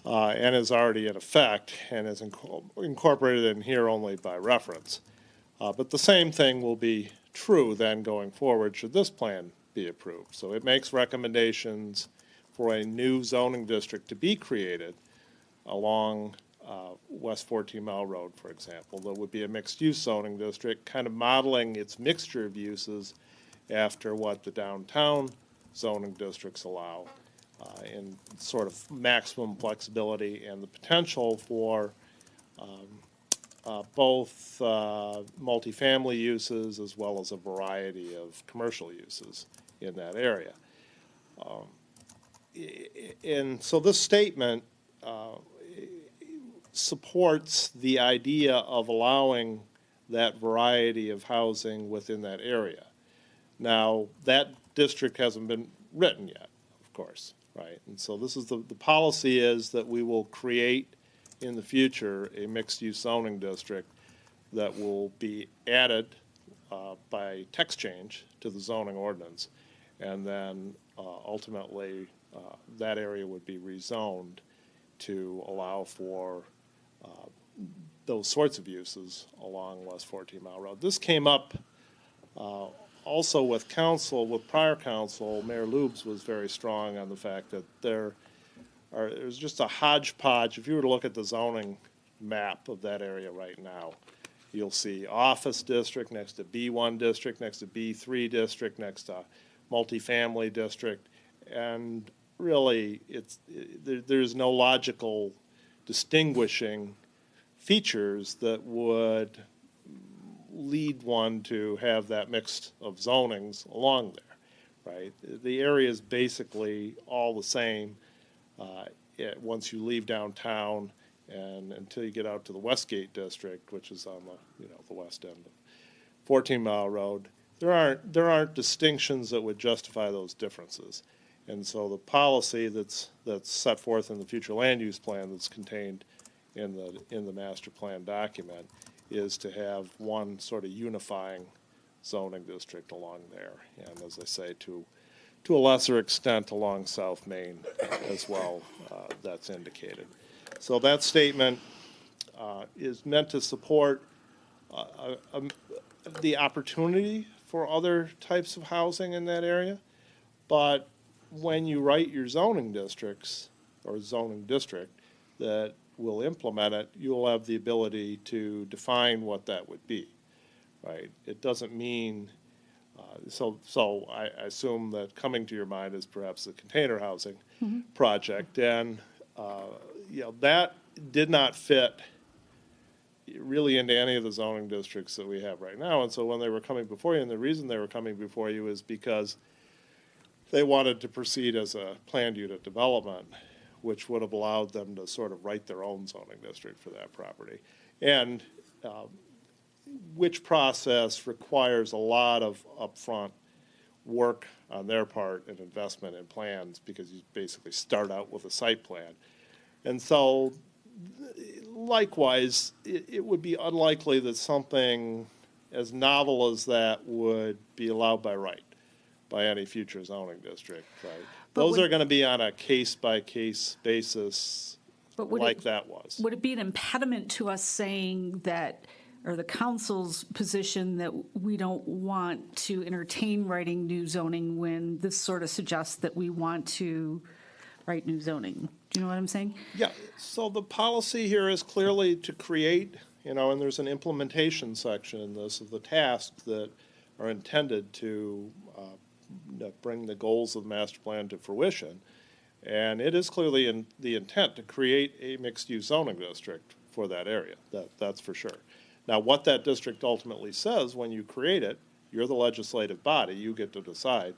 And is already in effect and is incorporated in here only by reference. But the same thing will be true then going forward should this plan be approved. So it makes recommendations for a new zoning district to be created along West 14 Mile Road, for example. That would be a mixed-use zoning district, kind of modeling its mixture of uses after what the downtown zoning districts allow, in sort of maximum flexibility and the potential for both multifamily uses as well as a variety of commercial uses in that area. And so this statement supports the idea of allowing that variety of housing within that area. Now, that district hasn't been written yet, of course, right? And so this is the policy is that we will create in the future a mixed-use zoning district that will be added by text change to the zoning ordinance, and then ultimately that area would be rezoned to allow for those sorts of uses along West 14 Mile Road. This came up also with council, with prior council. Mayor Lubes was very strong on the fact that there's just a hodgepodge. If you were to look at the zoning map of that area right now, you'll see office district next to B1 district, next to B3 district, next to multifamily district, and really there's no logical distinguishing features that would lead one to have that mix of zonings along there, right? The area is basically all the same once you leave downtown and until you get out to the Westgate district, which is on the west end of 14 Mile Road. There aren't distinctions that would justify those differences. And so the policy that's set forth in the future land use plan that's contained in the master plan document is to have one sort of unifying zoning district along there. And as I say, to a lesser extent along South Main as well, that's indicated. So that statement is meant to support the opportunity for other types of housing in that area. But when you write your zoning districts or zoning district that will implement it, you'll have the ability to define what that would be, right? It doesn't mean, so I assume that coming to your mind is perhaps the container housing project. And, that did not fit really into any of the zoning districts that we have right now. And so when they were coming before you, and the reason they were coming before you is because they wanted to proceed as a planned unit development, which would have allowed them to sort of write their own zoning district for that property. And which process requires a lot of upfront work on their part and investment in plans, because you basically start out with a site plan. And so likewise, it would be unlikely that something as novel as that would be allowed by right by any future zoning district, right? Those are going to be on a case-by-case basis like that was. Would it be an impediment to us saying that, or the council's position, that we don't want to entertain writing new zoning when this sort of suggests that we want to write new zoning? Do you know what I'm saying? Yeah, so the policy here is clearly to create, and there's an implementation section in this of the tasks that are intended to bring the goals of the master plan to fruition. And it is clearly in the intent to create a mixed-use zoning district for that area, that's for sure. Now, what that district ultimately says when you create it, you're the legislative body, you get to decide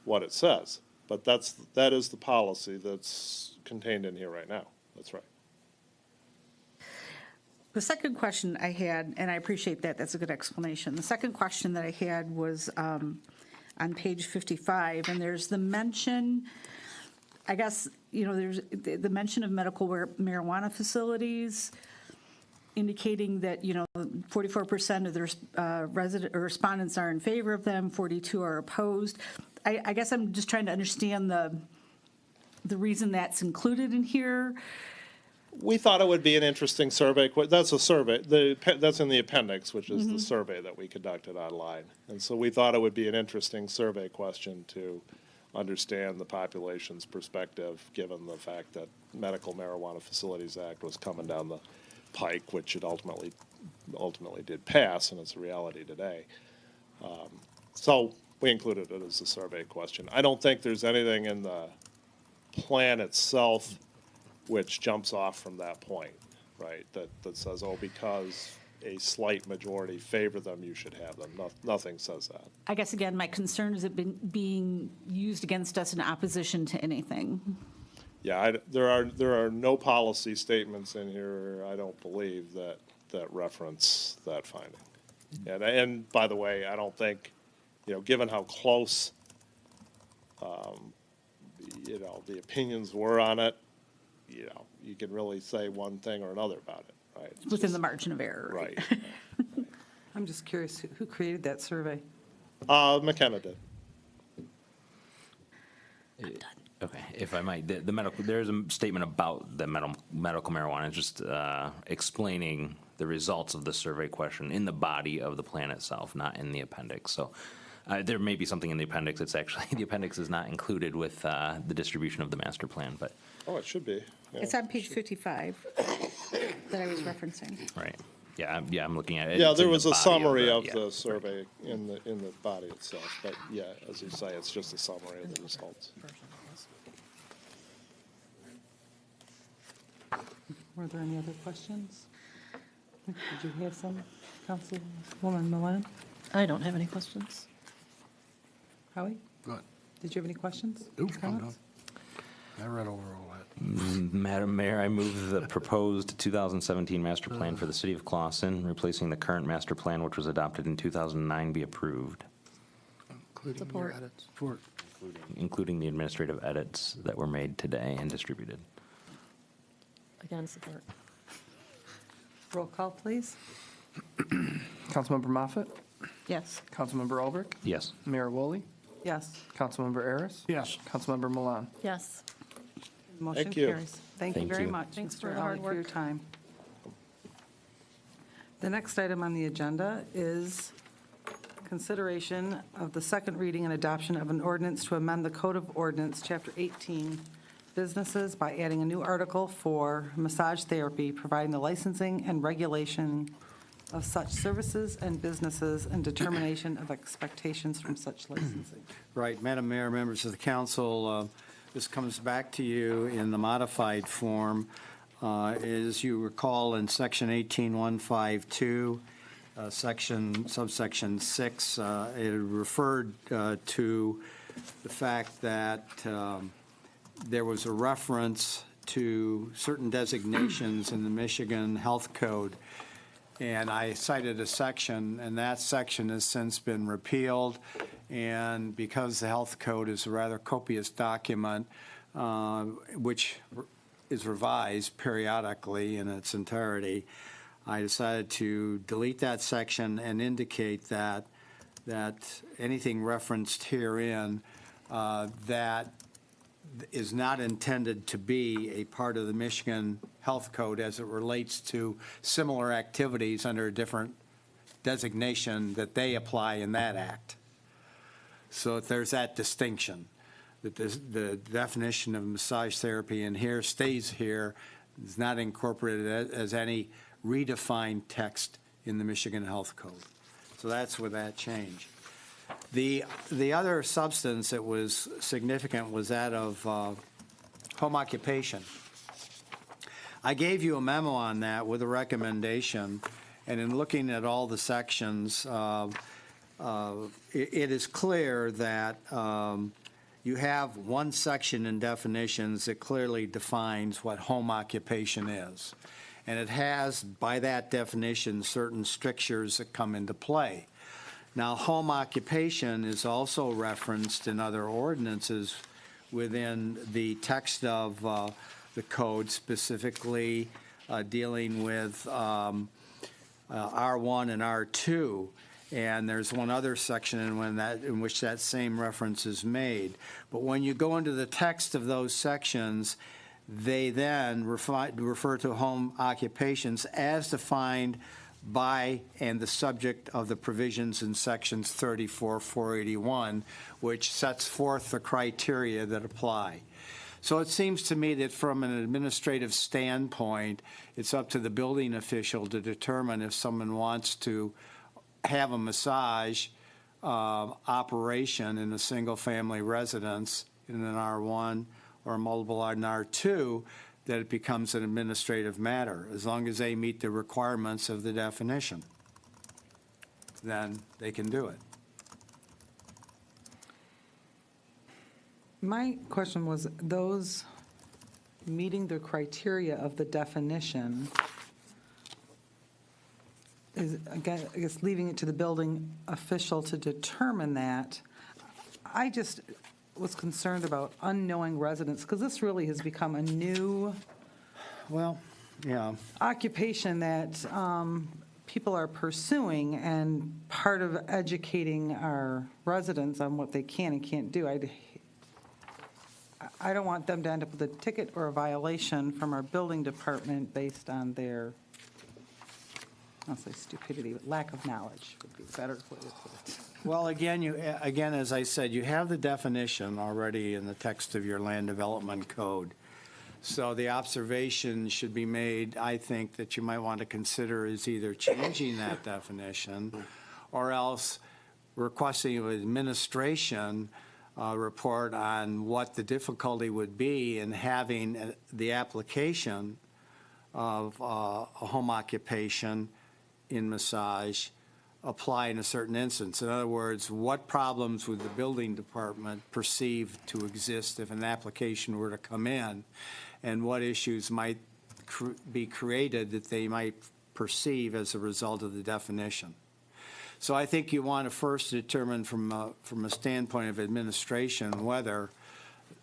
what it says. But that is the policy that's contained in here right now. That's right. The second question I had, and I appreciate that, that's a good explanation. The second question that I had was on page 55, and there's the mention, I guess, there's the mention of medical marijuana facilities, indicating that, 44% of the resident or respondents are in favor of them, 42 are opposed. I guess I'm just trying to understand the reason that's included in here. We thought it would be an interesting survey. That's a survey. That's in the appendix, which is the survey that we conducted online. And so we thought it would be an interesting survey question to understand the population's perspective, given the fact that Medical Marijuana Facilities Act was coming down the pike, which it ultimately did pass, and it's a reality today. So we included it as a survey question. I don't think there's anything in the plan itself which jumps off from that point, right? That says, oh, because a slight majority favor them, you should have them. Nothing says that. I guess, again, my concern is it being used against us in opposition to anything. Yeah, there are no policy statements in here, I don't believe, that reference that finding. And by the way, I don't think, given how close, the opinions were on it, you can really say one thing or another about it, right? It's Within just, the margin of error. right. I'm just curious, who created that survey? McKenna did. Okay, if I might, the medical, there's a statement about the medical marijuana, just explaining the results of the survey question in the body of the plan itself, not in the appendix. So there may be something in the appendix. It's actually, the appendix is not included with the distribution of the master plan, but. Oh, it should be. Yeah. It's on page 55 that I was referencing. Right. Yeah, I'm looking at it. Yeah, It's there in the was a body summary of yeah, the survey in the body itself, but yeah, as you say, it's just a summary of the results. Were there any other questions? Did you have some, Councilwoman Milan? I don't have any questions. Howie? Good. Did you have any questions? Oop, I'm done. Comments? I read over all that. Madam Mayor, I move the proposed 2017 master plan for the city of Clawson, replacing the current master plan, which was adopted in 2009, be approved, Including your Support. edits. Support. including the administrative edits that were made today and distributed. Again, support. Roll call, please. Councilmember Moffett, Yes. Councilmember Ulrich, Yes. Mayor Woolley, Yes. Councilmember Harris, Yes. Councilmember Milan. Yes. Motion Thank you. carries. Thank you Thank very you. much, Thanks Mr. for the Howie, hard for your work. time. The next item on the agenda is consideration of the second reading and adoption of an ordinance to amend the Code of Ordinance, Chapter 18, Businesses, by adding a new article for massage therapy, providing the licensing and regulation of such services and businesses and determination of expectations from such licensing. Right, Madam Mayor, members of the council, this comes back to you in the modified form. As you recall, in Section 18152, subsection 6, it referred to the fact that there was a reference to certain designations in the Michigan Health Code. And I cited a section, and that section has since been repealed. And because the health code is a rather copious document, which is revised periodically in its entirety, I decided to delete that section and indicate that anything referenced herein that is not intended to be a part of the Michigan Health Code as it relates to similar activities under a different designation that they apply in that act. So there's that distinction, that the definition of massage therapy in here stays here, is not incorporated as any redefined text in the Michigan Health Code. So that's with that change. The other substance that was significant was that of home occupation. I gave you a memo on that with a recommendation, and in looking at all the sections, it is clear that you have one section in definitions that clearly defines what home occupation is. And it has, by that definition, certain strictures that come into play. Now, home occupation is also referenced in other ordinances within the text of the code, specifically dealing with R1 and R2. And there's one other section in which that same reference is made. But when you go into the text of those sections, they then refer to home occupations as defined by and the subject of the provisions in sections 34, 481, which sets forth the criteria that apply. So it seems to me that from an administrative standpoint, it's up to the building official to determine if someone wants to have a massage operation in a single-family residence in an R1 or a multiple in R2, that it becomes an administrative matter. As long as they meet the requirements of the definition, then they can do it. My question was, those meeting the criteria of the definition, is, again, I guess, leaving it to the building official to determine that. I just was concerned about unknowing residents, because this really has become a new Well, yeah. occupation that people are pursuing, and part of educating our residents on what they can and can't do. I don't want them to end up with a ticket or a violation from our building department based on their, I'll say stupidity, but lack of knowledge would be a better way to put it. Well, again, as I said, you have the definition already in the text of your land development code. So the observation should be made, I think, that you might want to consider is either changing that definition or else requesting an administration report on what the difficulty would be in having the application of a home occupation in massage apply in a certain instance. In other words, what problems would the building department perceive to exist if an application were to come in, and what issues might be created that they might perceive as a result of the definition. So I think you want to first determine from a standpoint of administration whether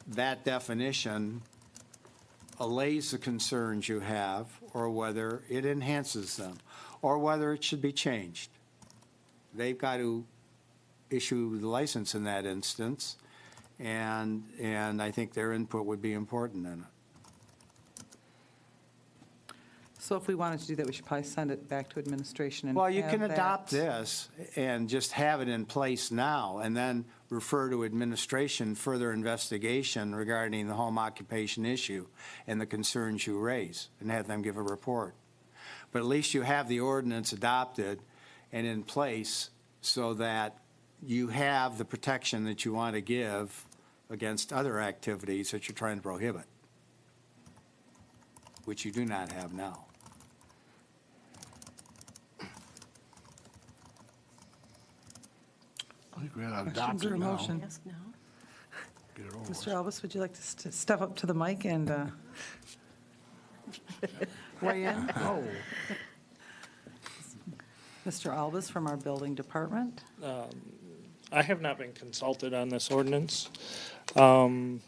that definition allays the concerns you have, or whether it enhances them, or whether it should be changed. They've got to issue the license in that instance, and I think their input would be important in it. So if we wanted to do that, we should probably send it back to administration and Well, you have can that- adopt this and just have it in place now, and then refer to administration further investigation regarding the home occupation issue and the concerns you raise, and have them give a report. But at least you have the ordinance adopted and in place so that you have the protection that you want to give against other activities that you're trying to prohibit, which you do not have now. I think we had to Questions adopt or it a now. motion? Yes, no? Get it over Mr. with. Elvis, would you like to step up to the mic and weigh in? Oh, Mr. Albus from our building department. I have not been consulted on this ordinance. The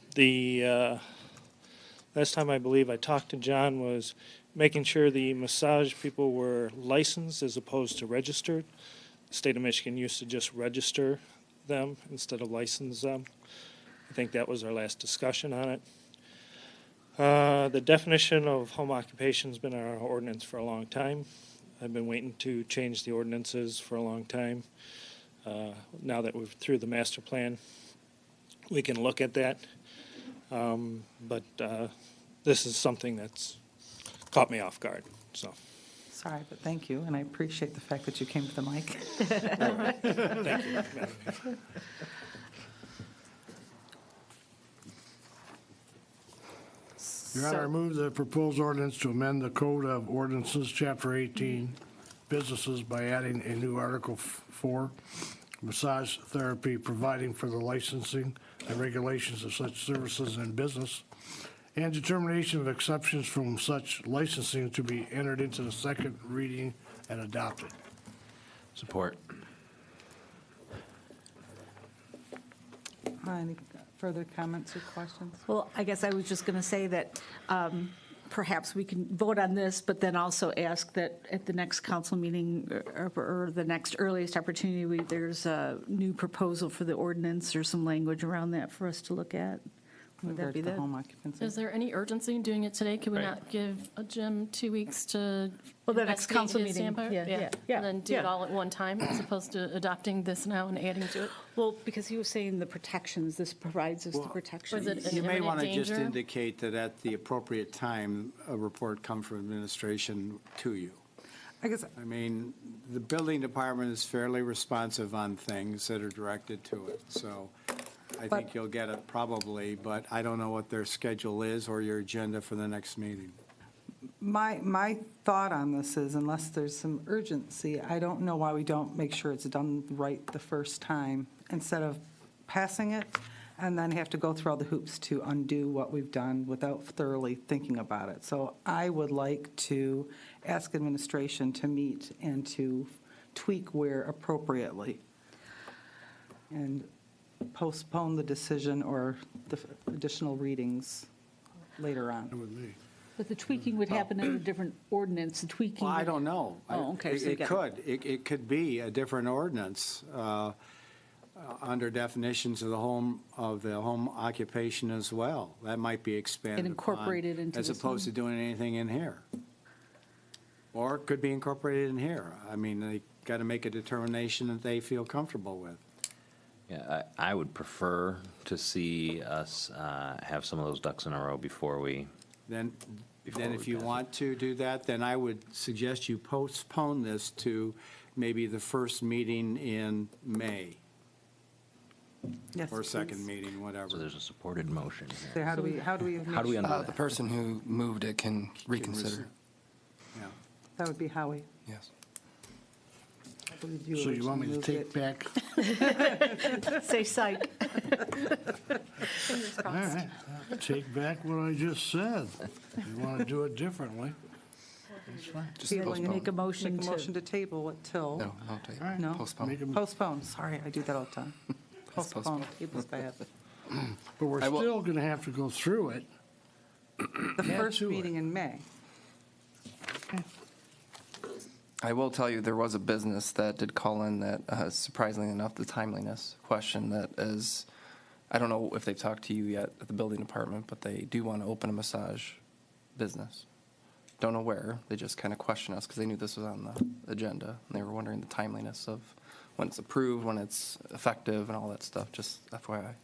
last time I believe I talked to John was making sure the massage people were licensed as opposed to registered. The state of Michigan used to just register them instead of license them. I think that was our last discussion on it. The definition of home occupation has been in our ordinance for a long time. I've been waiting to change the ordinances for a long time. Now that we're through the master plan, we can look at that. But this is something that's caught me off guard, so. Sorry, but thank you, and I appreciate the fact that you came to the mic. Thank you. Your Honor, I move the proposed ordinance to amend the Code of Ordinances, Chapter 18, businesses by adding a new Article 4, massage therapy, providing for the licensing and regulations of such services in business, and determination of exceptions from such licensing to be entered into the second reading and adopted. Support. Any further comments or questions? Well, I guess I was just going to say that perhaps we can vote on this, but then also ask that at the next council meeting or the next earliest opportunity, there's a new proposal for the ordinance or some language around that for us to look at. Would that be The that? home occupancy. Is there any urgency in doing it today? Could we Right. not give Jim 2 weeks to Well, the next investigate council his meeting, sandbar? yeah, And then do it yeah. all at one time as opposed to adopting this now and adding to it? Well, because he was saying the protections, this provides us the protections. Was it an You may imminent want to just danger? indicate that at the appropriate time, a report come from administration to you. I guess, I mean, the building department is fairly responsive on things that are directed to it, so I think you'll get it probably, but I don't know what their schedule is or your agenda for the next meeting. my thought on this is unless there's some urgency, I don't know why we don't make sure it's done right the first time instead of passing it and then have to go through all the hoops to undo what we've done without thoroughly thinking about it. So I would like to ask administration to meet and to tweak where appropriately and postpone the decision or the additional readings later on. With me. But the tweaking would happen in a different ordinance, the tweaking. Well, I don't know. Oh, okay, so you It got- could. It could be a different ordinance under definitions of the home occupation as well. That might be expanded And upon, incorporated into as this opposed to one. doing anything in here. Or it could be incorporated in here. I mean, they got to make a determination that they feel comfortable with. Yeah, I would prefer to see us have some of those ducks in a row before we, Then Before if we you pass it. want to do that, then I would suggest you postpone this to maybe the first meeting in May, Yes, or second please. meeting, so whatever. there's a supported motion So here. how do we How do we make undo sure- that? The person who moved it can reconsider. Yeah. That would be Howie. Yes. I believe So you want me to originally take moved back, Say psych. Fingers all crossed. right, take back what I just said. You want to do it differently? That's fine. Just Feeling postpone. Make a it. motion Make a motion to, to table it till, No, no, take- All right. no? postpone. Make a- Postpone, sorry, I do that all the time. Postpone, postpone. table's bad. But we're I will- still going to have to go through it. The Add first to it. meeting in May. I will tell you, there was a business that did call in that, surprisingly enough, the timeliness question that is, I don't know if they've talked to you yet at the building department, but they do want to open a massage business. Don't know where. They just kind of question us because they knew this was on the agenda. And they were wondering the timeliness of when it's approved, when it's effective, and all that stuff. Just FYI.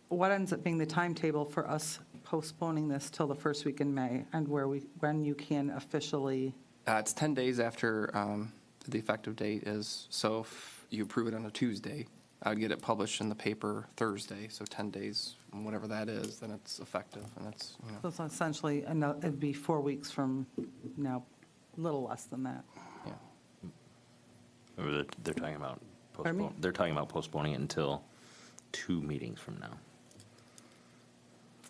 What ends up being the timetable for us postponing this till the first week in May and when you can officially, It's 10 days after the effective date is. So if you approve it on a Tuesday, I would get it published in the paper Thursday. So 10 days, whatever that is, then it's effective. And it's, so it's essentially, it'd be 4 weeks from now, a little less than that. yeah. Or they're talking about Pardon me? they're talking about postponing it until 2 meetings from now.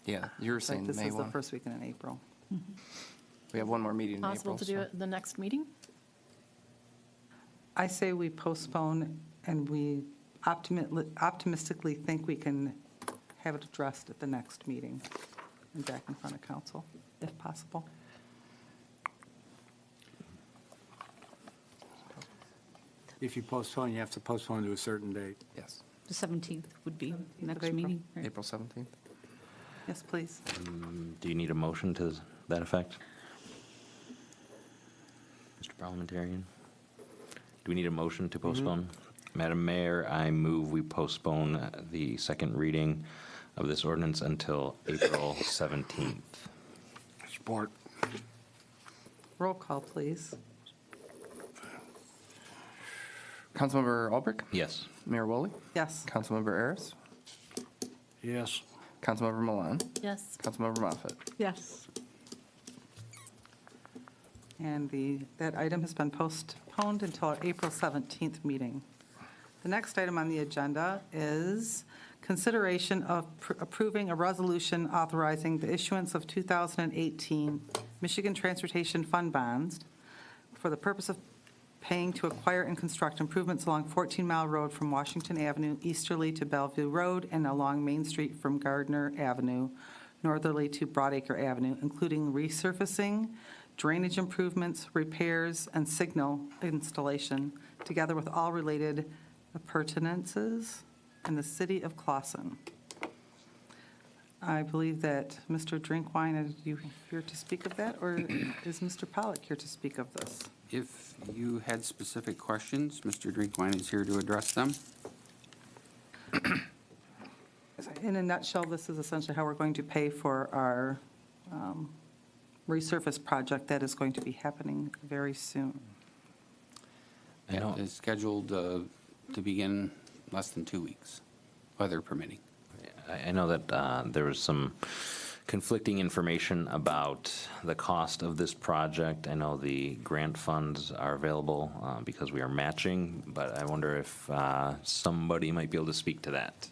Yeah, you were Like saying this May is the 1. first week in April. We have one more meeting in Possible April. to do so- it the next meeting? I say we postpone and we optimistically think we can have it addressed at the next meeting and back in front of council, if possible. If you postpone, you have to postpone to a certain date. Yes, the 17th would be the next April. meeting. right? April 17th. Yes, please. Do you need a motion to that effect? Mr. Parliamentarian? Do we need a motion to postpone? Madam Mayor, I move we postpone the second reading of this ordinance until April 17th. Support. Roll call, please. Councilmember Albrecht? Yes. Mayor Woolley? Yes. Councilmember Ayers? Yes. Councilmember Milan? Yes. Councilmember Moffett? Yes. And that item has been postponed until our April 17th meeting. The next item on the agenda is consideration of approving a resolution authorizing the issuance of 2018 Michigan Transportation Fund bonds for the purpose of paying to acquire and construct improvements along 14 Mile Road from Washington Avenue easterly to Bellevue Road and along Main Street from Gardner Avenue northerly to Broadacre Avenue, including resurfacing, drainage improvements, repairs, and signal installation, together with all related appurtenances in the city of Clawson. I believe that Mr. Drinkwine, are you here to speak of that, or is Mr. Pollock here to speak of this? If you had specific questions, Mr. Drinkwine is here to address them. In a nutshell, this is essentially how we're going to pay for our resurface project that is going to be happening very soon. I know. It is scheduled to begin less than 2 weeks, weather permitting. I know that there was some conflicting information about the cost of this project. I know the grant funds are available because we are matching, but I wonder if somebody might be able to speak to that.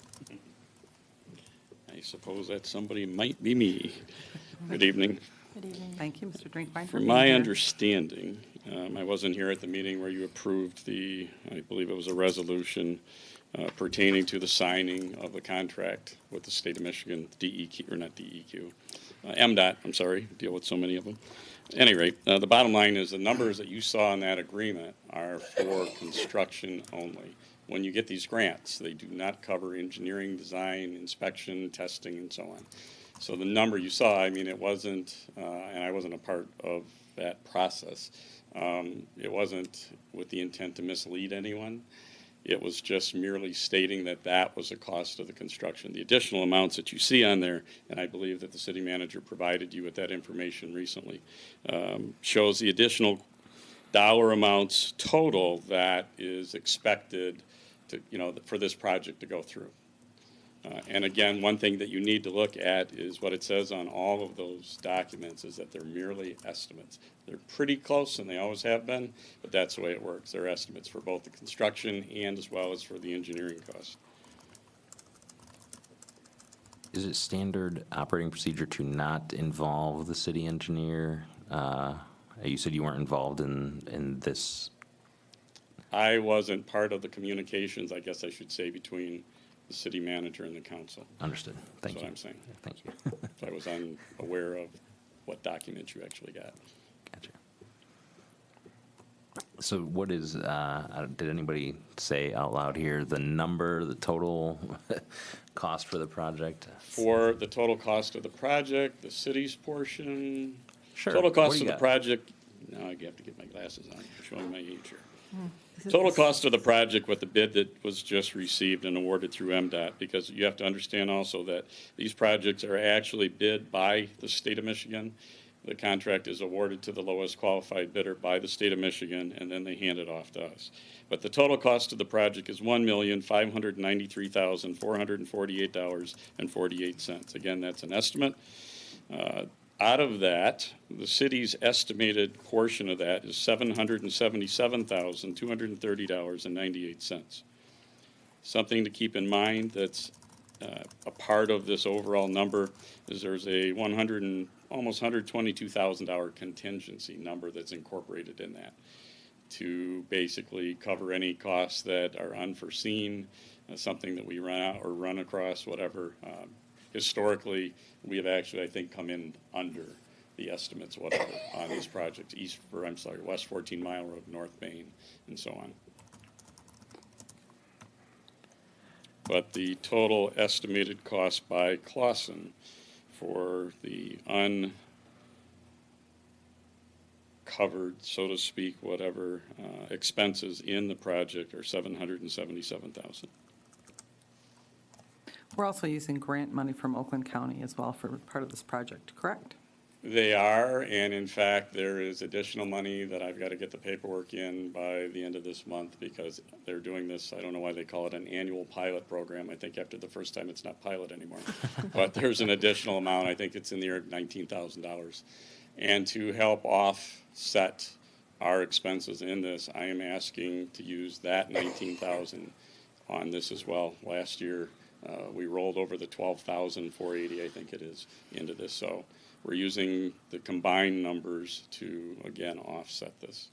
I suppose that somebody might be me. Good evening. Good evening. Thank you, Mr. Drinkwine. for From being my here. understanding, I wasn't here at the meeting where you approved I believe it was a resolution pertaining to the signing of a contract with the state of Michigan, DEQ, or not DEQ, MDOT, I'm sorry, deal with so many of them. At any rate, the bottom line is the numbers that you saw in that agreement are for construction only. When you get these grants, they do not cover engineering, design, inspection, testing, and so on. So the number you saw, I mean, it wasn't, and I wasn't a part of that process, it wasn't with the intent to mislead anyone. It was just merely stating that that was the cost of the construction. The additional amounts that you see on there, and I believe that the city manager provided you with that information recently, shows the additional dollar amounts total that is expected to, for this project to go through. And again, one thing that you need to look at is what it says on all of those documents is that they're merely estimates. They're pretty close, and they always have been, but that's the way it works. They're estimates for both the construction and as well as for the engineering costs. Is it standard operating procedure to not involve the city engineer? You said you weren't involved in this. I wasn't part of the communications, I guess I should say, between the city manager and the council. Understood. Thank you. That's what I'm saying. Thank you. So I was unaware of what documents you actually got. Gotcha. So what is, did anybody say out loud here, the number, the total cost for the project? For the total cost of the project, the city's portion, Sure. total What do cost you of the got? project, now I have to get my glasses on, I'm showing my age here. Total cost of the project with the bid that was just received and awarded through MDOT, because you have to understand also that these projects are actually bid by the state of Michigan. The contract is awarded to the lowest qualified bidder by the state of Michigan, and then they hand it off to us. But the total cost of the project is $1,593,448.48. Again, that's an estimate. Out of that, the city's estimated portion of that is $777,230.98. Something to keep in mind that's a part of this overall number is there's a almost $122,000 contingency number that's incorporated in that to basically cover any costs that are unforeseen, something that we run out or run across, whatever. Historically, we have actually, I think, come in under the estimates, whatever, on these projects, West 14 Mile Road, North Main, and so on. But the total estimated cost by Clawson for the uncovered, so to speak, whatever, expenses in the project are $777,000. We're also using grant money from Oakland County as well for part of this project, correct? They are, and in fact, there is additional money that I've got to get the paperwork in by the end of this month because they're doing this, I don't know why they call it an annual pilot program. I think after the first time it's not pilot anymore. But there's an additional amount, I think it's in the area of $19,000. And to help offset our expenses in this, I am asking to use that $19,000 on this as well. Last year, we rolled over the $12,480, I think it is, into this. So we're using the combined numbers to, again, offset this.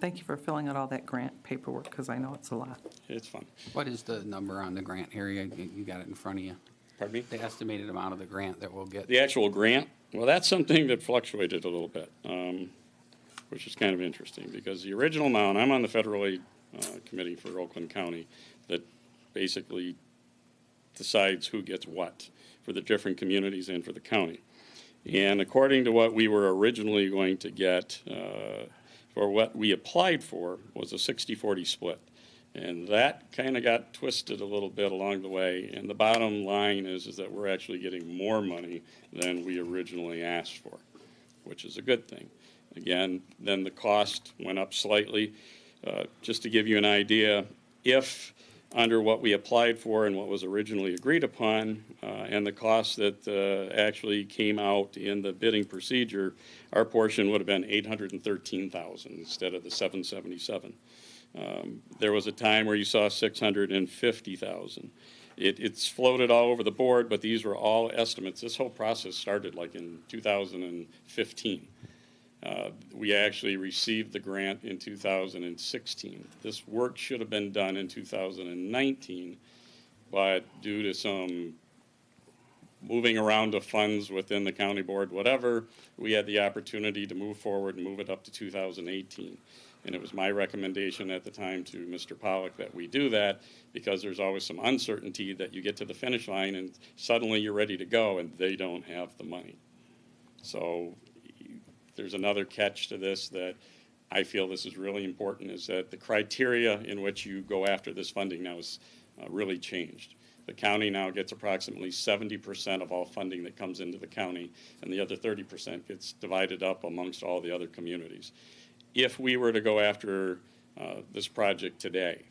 Thank you for filling out all that grant paperwork, because I know it's a lot. It's fun. What is the number on the grant area? You got it in front of you? Pardon me? The estimated amount of the grant that we'll get? The actual grant, well, that's something that fluctuated a little bit, which is kind of interesting, because the original amount, I'm on the Federal Aid Committee for Oakland County that basically decides who gets what for the different communities and for the county. And according to what we were originally going to get, for what we applied for, was a 60-40 split. And that kind of got twisted a little bit along the way. And the bottom line is that we're actually getting more money than we originally asked for, which is a good thing. Again, then the cost went up slightly. Just to give you an idea, if under what we applied for and what was originally agreed upon, and the cost that actually came out in the bidding procedure, our portion would have been $813,000 instead of the $777,000. There was a time where you saw $650,000. It's floated all over the board, but these were all estimates. This whole process started like in 2015. We actually received the grant in 2016. This work should have been done in 2019, but due to some moving around of funds within the county board, whatever, we had the opportunity to move forward and move it up to 2018. And it was my recommendation at the time to Mr. Pollock that we do that, because there's always some uncertainty that you get to the finish line and suddenly you're ready to go and they don't have the money. So there's another catch to this that I feel this is really important, is that the criteria in which you go after this funding now is really changed. The county now gets approximately 70% of all funding that comes into the county, and the other 30% gets divided up amongst all the other communities. If we were to go after this project today,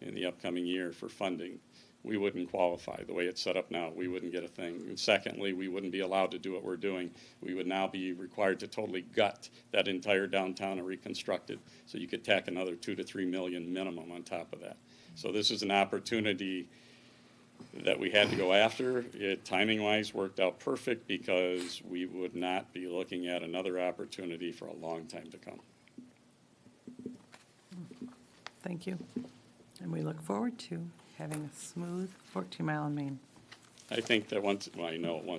in the upcoming year for funding, we wouldn't qualify. The way it's set up now, we wouldn't get a thing. And secondly, we wouldn't be allowed to do what we're doing. We would now be required to totally gut that entire downtown and reconstruct it. So you could tack another $2 to $3 million minimum on top of that. So this is an opportunity that we had to go after. It, timing-wise, worked out perfect, because we would not be looking at another opportunity for a long time to come. Thank you. And we look forward to having a smooth 14-mile in Maine. I think that once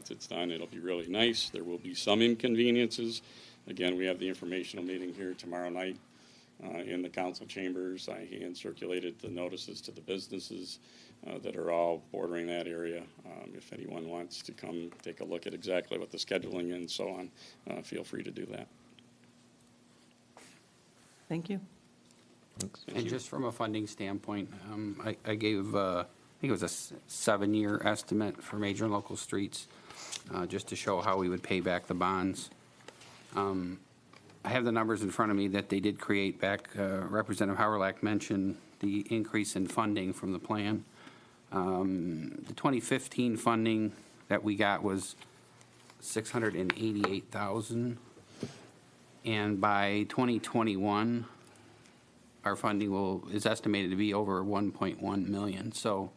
it's done, it'll be really nice. There will be some inconveniences. Again, we have the informational meeting here tomorrow night in the council chambers. I hand circulated the notices to the businesses that are all bordering that area. If anyone wants to come take a look at exactly what the scheduling and so on, feel free to do that. Thank you. And just from a funding standpoint, I gave, I think it was a 7-year estimate for major and local streets, just to show how we would pay back the bonds. I have the numbers in front of me that they did create back. Representative Howrlack mentioned the increase in funding from the plan. The 2015 funding that we got was $688,000, and by 2021, our funding is estimated to be over $1.1 million. So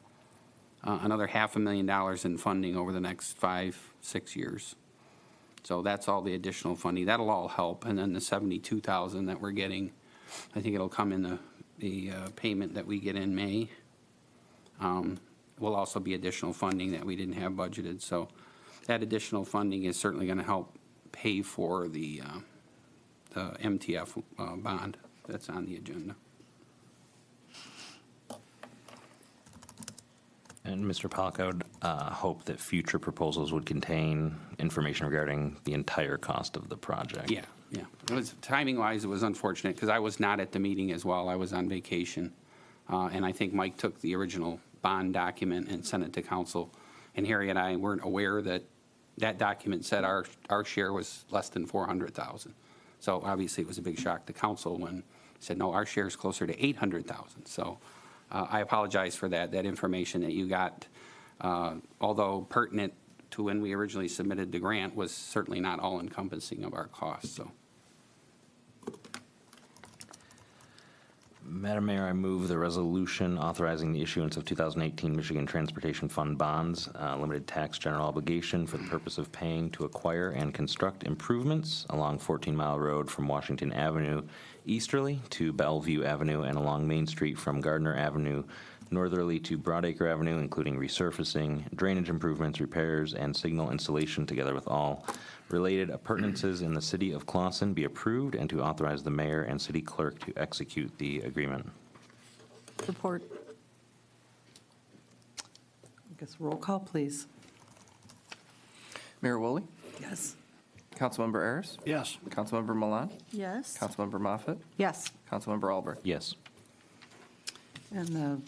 another $500,000 in funding over the next 5-6 years. So that's all the additional funding. That'll all help. And then the $72,000 that we're getting, I think it'll come in the payment that we get in May. Will also be additional funding that we didn't have budgeted. So that additional funding is certainly going to help pay for the MTF bond that's on the agenda. And Mr. Pollock, I would hope that future proposals would contain information regarding the entire cost of the project. Yeah. It was, timing-wise, it was unfortunate because I was not at the meeting as well. I was on vacation. And I think Mike took the original bond document and sent it to council. And Harry and I weren't aware that that document said our share was less than $400,000. So obviously it was a big shock to council when he said, no, our share is closer to $800,000. So I apologize for that information that you got, although pertinent to when we originally submitted the grant, was certainly not all encompassing of our costs. So Madam Mayor, I move the resolution authorizing the issuance of 2018 Michigan Transportation Fund bonds, limited tax general obligation for the purpose of paying to acquire and construct improvements along 14 Mile Road from Washington Avenue easterly to Bellevue Avenue and along Main Street from Gardner Avenue northerly to Broadacre Avenue, including resurfacing, drainage improvements, repairs, and signal installation, together with all related appurtenances in the city of Clawson, be approved, and to authorize the mayor and city clerk to execute the agreement. Support. I guess roll call, please. Mayor Woolley, Yes. Councilmember Ayers, Yes. Councilmember Milan, Yes. Councilmember Moffett, Yes. Councilmember Albrecht. Yes. And the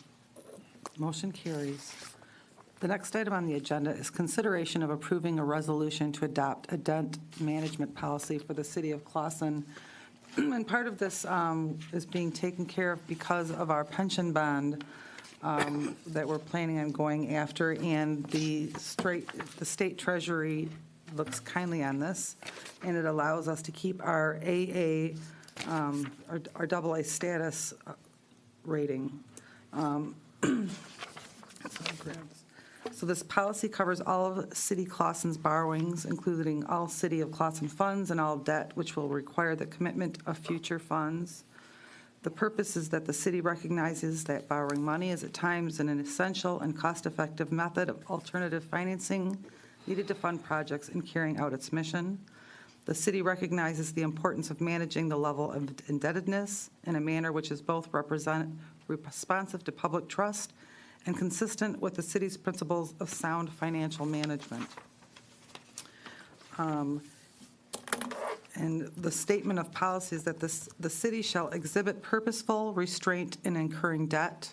motion carries. The next item on the agenda is consideration of approving a resolution to adopt a debt management policy for the city of Clawson. And part of this is being taken care of because of our pension bond that we're planning on going after, and the state treasury looks kindly on this, and it allows us to keep our AA, our AA status rating. So this policy covers all of City Clawson's borrowings, including all City of Clawson funds and all debt, which will require the commitment of future funds. The purpose is that the city recognizes that borrowing money is at times an essential and cost-effective method of alternative financing needed to fund projects and carrying out its mission. The city recognizes the importance of managing the level of indebtedness in a manner which is both responsive to public trust and consistent with the city's principles of sound financial management. And the statement of policy is that the city shall exhibit purposeful restraint in incurring debt.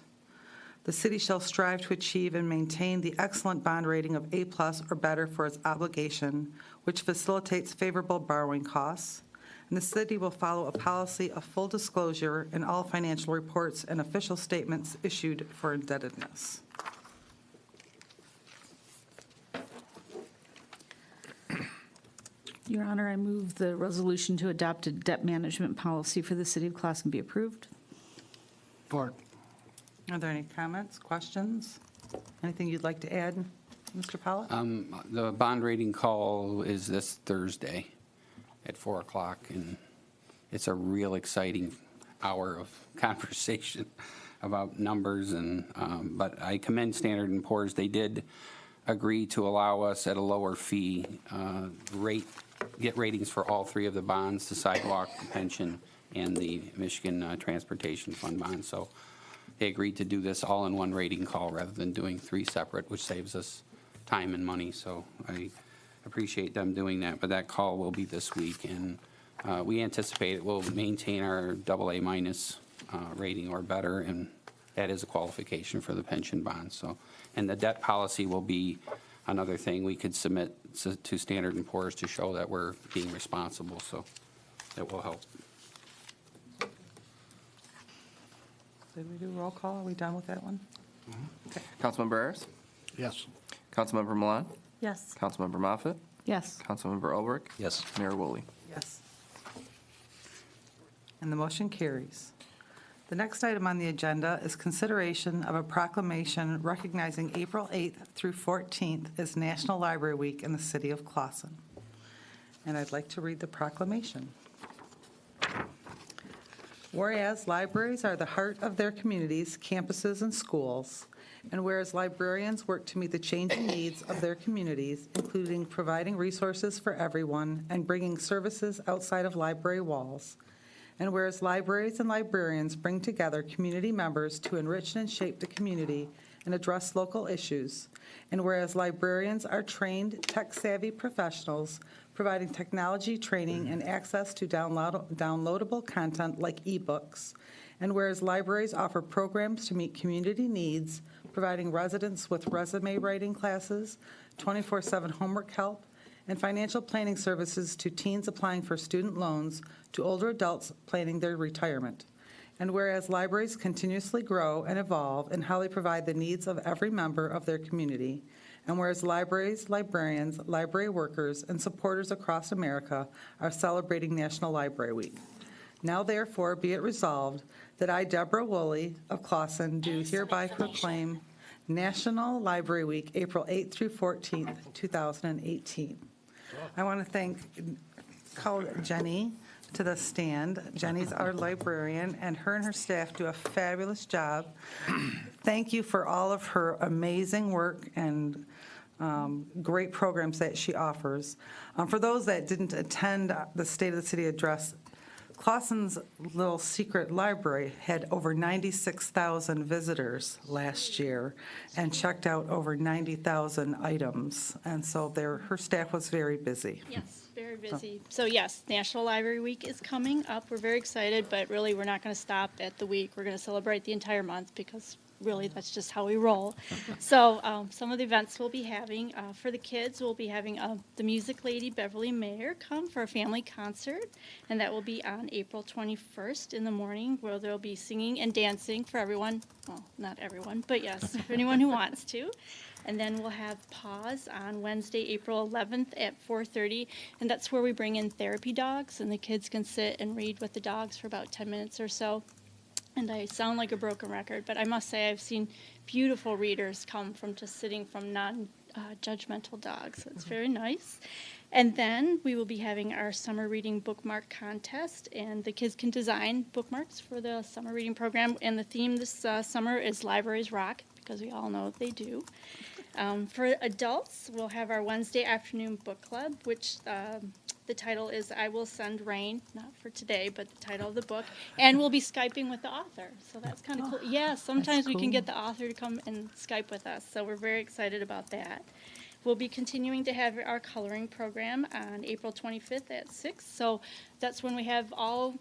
The city shall strive to achieve and maintain the excellent bond rating of A+ or better for its obligation, which facilitates favorable borrowing costs. And the city will follow a policy of full disclosure in all financial reports and official statements issued for indebtedness. Your Honor, I move the resolution to adopt a debt management policy for the city of Clawson be approved. Support. Are there any comments, questions? Anything you'd like to add, Mr. Pollock? The bond rating call is this Thursday at 4 o'clock, and it's a real exciting hour of conversation about numbers. And but I commend Standard & Poor's. They did agree to allow us at a lower fee get ratings for all three of the bonds, the sidewalk, the pension, and the Michigan Transportation Fund bond. So they agreed to do this all in one rating call rather than doing three separate, which saves us time and money. So I appreciate them doing that. But that call will be this week, and we anticipate it will maintain our AA- rating or better, and that is a qualification for the pension bond. So, and the debt policy will be another thing we could submit to Standard & Poor's to show that we're being responsible. So that will help. Did we do roll call? Are we done with that one? Okay. Councilmember Ayers, Yes. Councilmember Milan, Yes. Councilmember Moffett, Yes. Councilmember Albrecht, Yes. Mayor Woolley. Yes. And the motion carries. The next item on the agenda is consideration of a proclamation recognizing April 8th through 14th as National Library Week in the city of Clawson. And I'd like to read the proclamation. Whereas libraries are the heart of their communities, campuses, and schools, and whereas librarians work to meet the changing needs of their communities, including providing resources for everyone and bringing services outside of library walls, and whereas libraries and librarians bring together community members to enrich and shape the community and address local issues, and whereas librarians are trained, tech-savvy professionals providing technology training and access to downloadable content like ebooks, and whereas libraries offer programs to meet community needs, providing residents with resume writing classes, 24/7 homework help, and financial planning services to teens applying for student loans to older adults planning their retirement. And whereas libraries continuously grow and evolve in how they provide the needs of every member of their community, and whereas libraries, librarians, library workers, and supporters across America are celebrating National Library Week. Now therefore be it resolved that I, Deborah Woolley of Clawson, do hereby proclaim National Library Week, April 8th through 14th, 2018. I want to call Jenny to the stand. Jenny's our librarian, and her staff do a fabulous job. Thank you for all of her amazing work and great programs that she offers. For those that didn't attend the State of the City address, Clawson's little secret library had over 96,000 visitors last year and checked out over 90,000 items. And so her staff was very busy. Yes, very busy. So yes, National Library Week is coming up. We're very excited, but really we're not going to stop at the week. We're going to celebrate the entire month because really that's just how we roll. So some of the events we'll be having for the kids, we'll be having the music lady Beverly Mayer come for a family concert, and that will be on April 21st in the morning, where there'll be singing and dancing for everyone. Well, not everyone, but yes, for anyone who wants to. And then we'll have Pause on Wednesday, April 11th at 4:30, and that's where we bring in therapy dogs, and the kids can sit and read with the dogs for about 10 minutes or so. And I sound like a broken record, but I must say I've seen beautiful readers come from just sitting from non-judgmental dogs. So it's very nice. And then we will be having our summer reading bookmark contest, and the kids can design bookmarks for the summer reading program. And the theme this summer is Libraries Rock, because we all know they do. For adults, we'll have our Wednesday afternoon book club, which the title is I Will Send Rain, not for today, but the title of the book. And we'll be Skyping with the author. So that's kind of cool. Yeah, sometimes we can get the author to come and Skype with us. So we're very excited about that. We'll be continuing to have our coloring program on April 25th at 6. So that's when we have all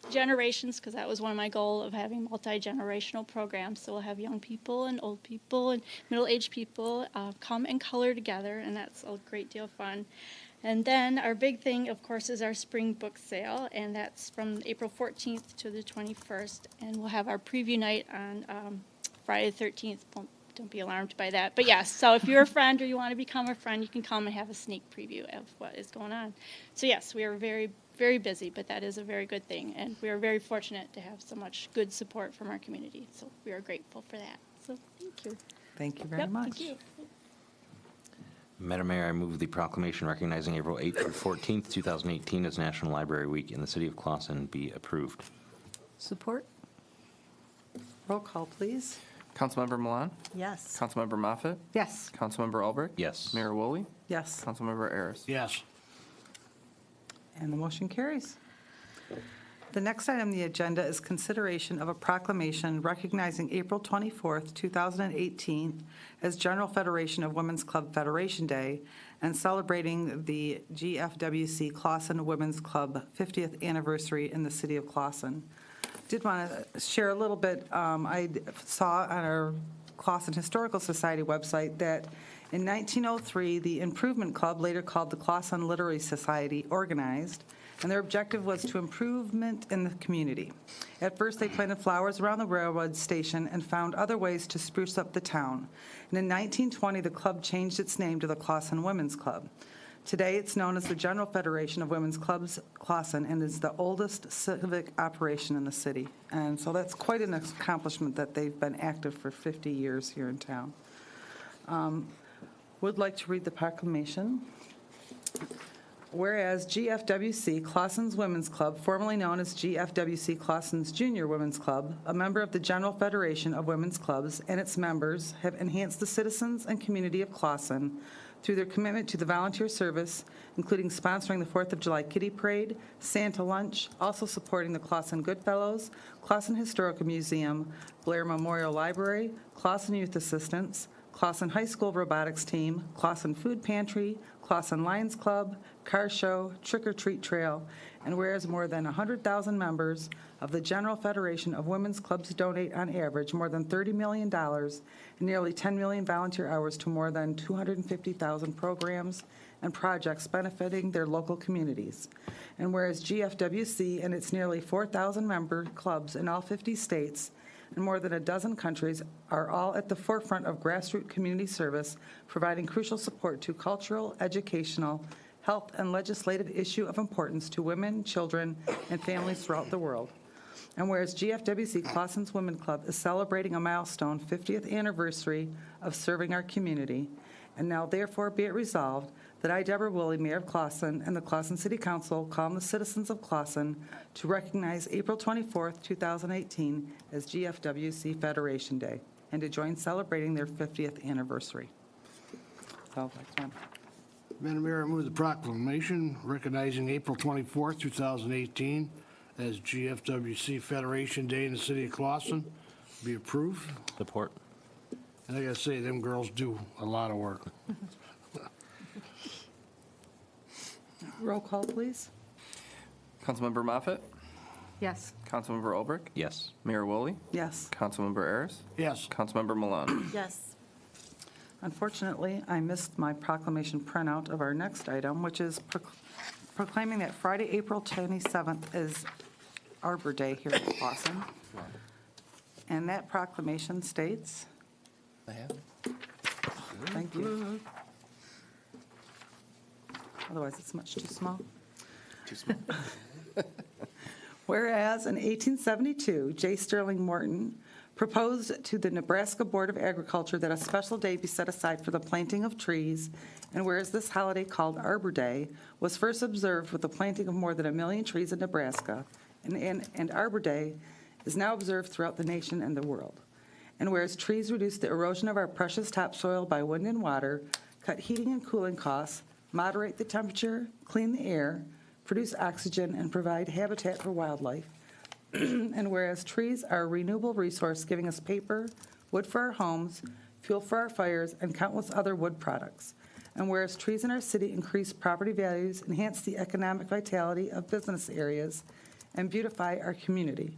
generations, because that was one of my goals of having multi-generational programs. So we'll have young people and old people and middle-aged people come and color together, and that's a great deal of fun. And then our big thing, of course, is our spring book sale, and that's from April 14th to the 21st. And we'll have our preview night on Friday the 13th. Don't be alarmed by that. But yes, so if you're a friend or you want to become a friend, you can come and have a sneak preview of what is going on. So yes, we are very, very busy, but that is a very good thing. And we are very fortunate to have so much good support from our community. So we are grateful for that. So thank you. Thank you very much. Thank you. Madam Mayor, I move the proclamation recognizing April 8th through 14th, 2018 as National Library Week in the city of Clawson be approved. Support? Roll call, please. Councilmember Milan? Yes. Councilmember Moffett? Yes. Councilmember Albrecht? Yes. Mayor Woolley? Yes, Councilmember Ayers? Yes. and the motion carries. The next item on the agenda is consideration of a proclamation recognizing April 24th, 2018 as General Federation of Women's Club Federation Day and celebrating the GFWC Clawson Women's Club 50th anniversary in the city of Clawson. Did want to share a little bit. I saw on our Clawson Historical Society website that in 1903, the Improvement Club, later called the Clawson Literary Society, organized, and their objective was to improvement in the community. At first, they planted flowers around the railroad station and found other ways to spruce up the town. And in 1920, the club changed its name to the Clawson Women's Club. Today, it's known as the General Federation of Women's Clubs Clawson and is the oldest civic operation in the city. And so that's quite an accomplishment that they've been active for 50 years here in town. Would like to read the proclamation. Whereas GFWC, Clawson's Women's Club, formerly known as GFWC Clawson's Junior Women's Club, a member of the General Federation of Women's Clubs, and its members have enhanced the citizens and community of Clawson through their commitment to the volunteer service, including sponsoring the 4th of July Kitty Parade, Santa Lunch, also supporting the Clawson Goodfellows, Clawson Historical Museum, Blair Memorial Library, Clawson Youth Assistance, Clawson High School Robotics Team, Clawson Food Pantry, Clawson Lions Club, Car Show, Trick or Treat Trail, and whereas more than 100,000 members of the General Federation of Women's Clubs donate on average more than $30 million and nearly 10 million volunteer hours to more than 250,000 programs and projects benefiting their local communities. And whereas GFWC and its nearly 4,000 member clubs in all 50 states and more than a dozen countries are all at the forefront of grassroots community service, providing crucial support to cultural, educational, health, and legislative issue of importance to women, children, and families throughout the world. And whereas GFWC Clawson's Women Club is celebrating a milestone 50th anniversary of serving our community, and now therefore be it resolved that I, Deborah Woolley, Mayor of Clawson, and the Clawson City Council call on the citizens of Clawson to recognize April 24th, 2018 as GFWC Federation Day and to join celebrating their 50th anniversary. So, that's one. Madam Mayor, I move the proclamation recognizing April 24th, 2018 as GFWC Federation Day in the city of Clawson be approved. Support. And I gotta say, them girls do a lot of work. Roll call, please. Councilmember Moffett? Yes. Councilmember Olbrich? Yes. Mayor Woolley? Yes. Councilmember Ayers? Yes. Councilmember Milan? Yes. Unfortunately, I missed my proclamation printout of our next item, which is proclaiming that Friday, April 27th is Arbor Day here in Clawson. And that proclamation states, I have. thank you. Otherwise, it's much too small. Too small. Whereas in 1872, J. Sterling Morton proposed to the Nebraska Board of Agriculture that a special day be set aside for the planting of trees, and whereas this holiday called Arbor Day was first observed with the planting of more than 1 million trees in Nebraska, and Arbor Day is now observed throughout the nation and the world. And whereas trees reduce the erosion of our precious topsoil by wind and water, cut heating and cooling costs, moderate the temperature, clean the air, produce oxygen, and provide habitat for wildlife. And whereas trees are a renewable resource giving us paper, wood for our homes, fuel for our fires, and countless other wood products. And whereas trees in our city increase property values, enhance the economic vitality of business areas, and beautify our community.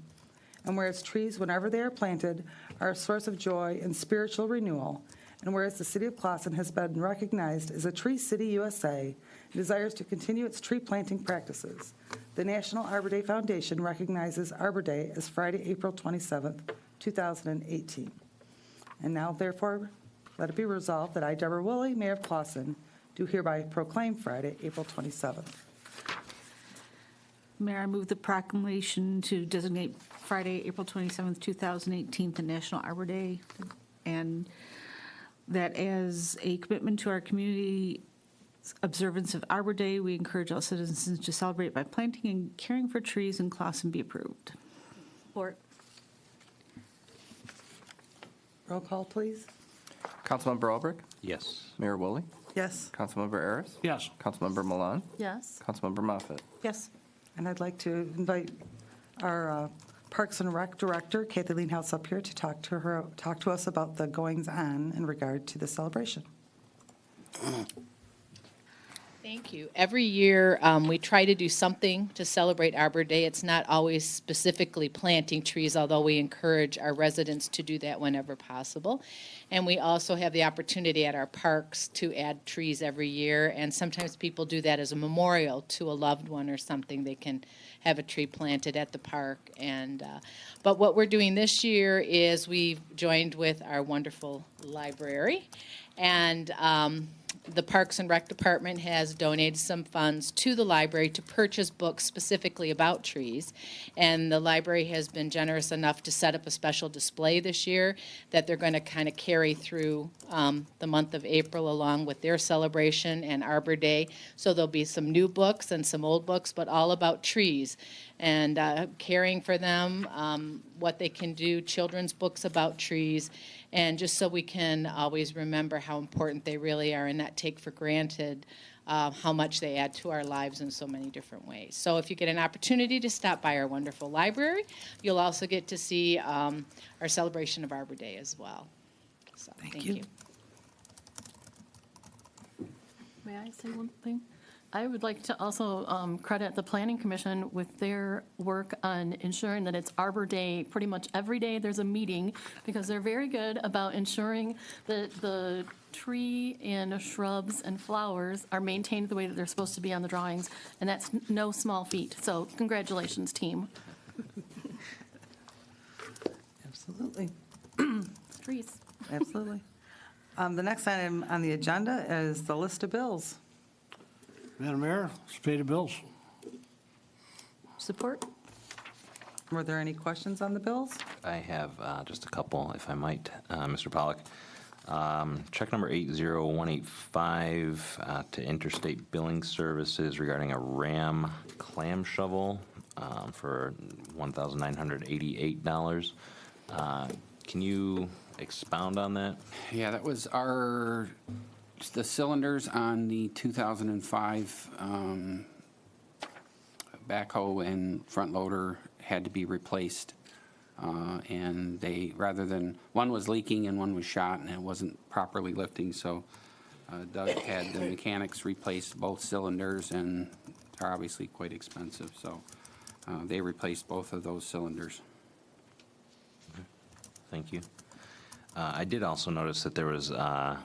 And whereas trees, whenever they are planted, are a source of joy and spiritual renewal. And whereas the city of Clawson has been recognized as a Tree City USA and desires to continue its tree planting practices, the National Arbor Day Foundation recognizes Arbor Day as Friday, April 27th, 2018. And now, therefore, let it be resolved that I, Deborah Woolley, Mayor of Clawson, do hereby proclaim Friday, April 27th. Mayor, I move the proclamation to designate Friday, April 27th, 2018, the National Arbor Day, and that as a commitment to our community observance of Arbor Day, we encourage all citizens to celebrate by planting and caring for trees in Clawson be approved. Support. Roll call, please. Councilmember Olbrich? Yes. Mayor Woolley? Yes. Councilmember Ayers? Yes. Councilmember Milan? Yes. Councilmember Moffett? Yes. And I'd like to invite our Parks and Rec Director, Kathy Leanhouse, up here to talk to us about the goings-on in regard to the celebration. Thank you. Every year, we try to do something to celebrate Arbor Day. It's not always specifically planting trees, although we encourage our residents to do that whenever possible. And we also have the opportunity at our parks to add trees every year, and sometimes people do that as a memorial to a loved one or something. They can have a tree planted at the park. But what we're doing this year is we've joined with our wonderful library, and the Parks and Rec Department has donated some funds to the library to purchase books specifically about trees. And the library has been generous enough to set up a special display this year that they're going to kind of carry through the month of April along with their celebration and Arbor Day. So there'll be some new books and some old books, but all about trees and caring for them, what they can do, children's books about trees, and just so we can always remember how important they really are and not take for granted how much they add to our lives in so many different ways. So if you get an opportunity to stop by our wonderful library, you'll also get to see our celebration of Arbor Day as well. So thank you. May I say one thing? I would like to also credit the Planning Commission with their work on ensuring that it's Arbor Day pretty much every day there's a meeting, because they're very good about ensuring that the tree and shrubs and flowers are maintained the way that they're supposed to be on the drawings, and that's no small feat. So congratulations, team. Absolutely. Trees. Absolutely. The next item on the agenda is the list of bills. Madam Mayor, let's pay the bills. Support. Were there any questions on the bills? I have just a couple, if I might, Mr. Pollock. Check number 80185 to Interstate Billing Services regarding a Ram clam shovel for $1,988. Can you expound on that? Yeah, that was the cylinders on the 2005 backhoe and front loader had to be replaced. And they, rather than, one was leaking and one was shot and it wasn't properly lifting, so Doug had the mechanics replace both cylinders, and they're obviously quite expensive, so they replaced both of those cylinders. Thank you. I did also notice that there's over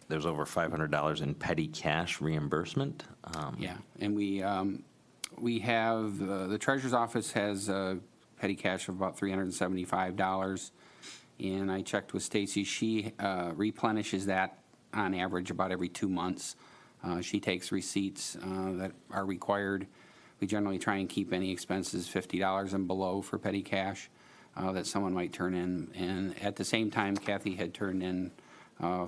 $500 in petty cash reimbursement. Yeah, and we have, the treasurer's office has petty cash of about $375, and I checked with Stacy. She replenishes that on average about every 2 months. She takes receipts that are required. We generally try and keep any expenses $50 and below for petty cash that someone might turn in. And at the same time, Kathy had turned in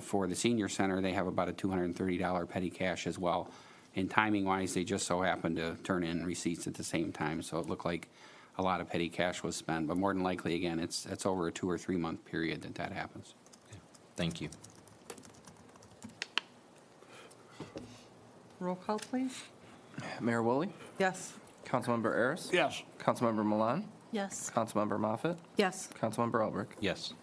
for the senior center, they have about a $230 petty cash as well. And timing-wise, they just so happened to turn in receipts at the same time, so it looked like a lot of petty cash was spent. But more than likely, again, it's over a 2 or 3 month period that happens. Thank you. Roll call, please. Mayor Woolley? Yes. Councilmember Harris? Yes. Councilmember Milan? Yes. Councilmember Moffett? Yes. Councilmember Albrecht? Yes.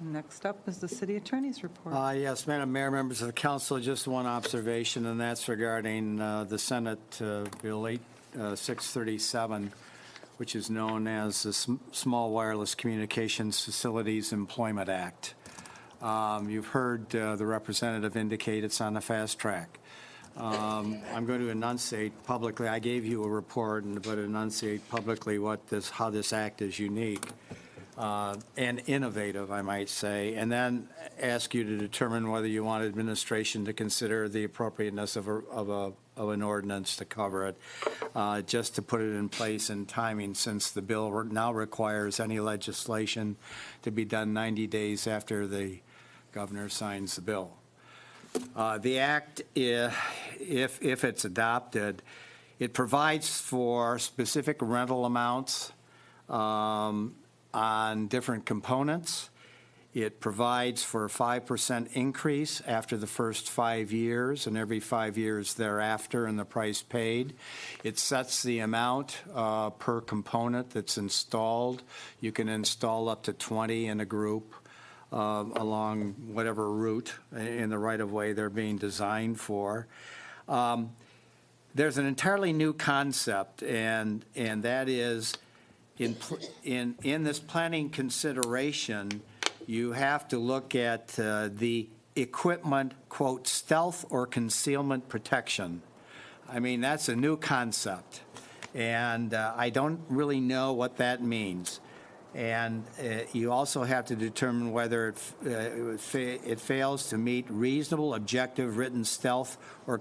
Next up is the city attorney's report. Yes, Madam Mayor, members of the council, just one observation, and that's regarding the Senate Bill 637, which is known as the Small Wireless Communications Facilities Employment Act. You've heard the representative indicate it's on the fast track. I'm going to enunciate publicly. I gave you a report, but enunciate publicly how this act is unique and innovative, I might say, and then ask you to determine whether you want administration to consider the appropriateness of an ordinance to cover it, just to put it in place in timing, since the bill now requires any legislation to be done 90 days after the governor signs the bill. The act, if it's adopted, it provides for specific rental amounts on different components. It provides for a 5% increase after the first 5 years and every 5 years thereafter in the price paid. It sets the amount per component that's installed. You can install up to 20 in a group along whatever route in the right-of-way they're being designed for. There's an entirely new concept, and that is in this planning consideration, you have to look at the equipment, quote, stealth or concealment protection. I mean, that's a new concept, and I don't really know what that means. And you also have to determine whether it fails to meet reasonable, objective, written stealth or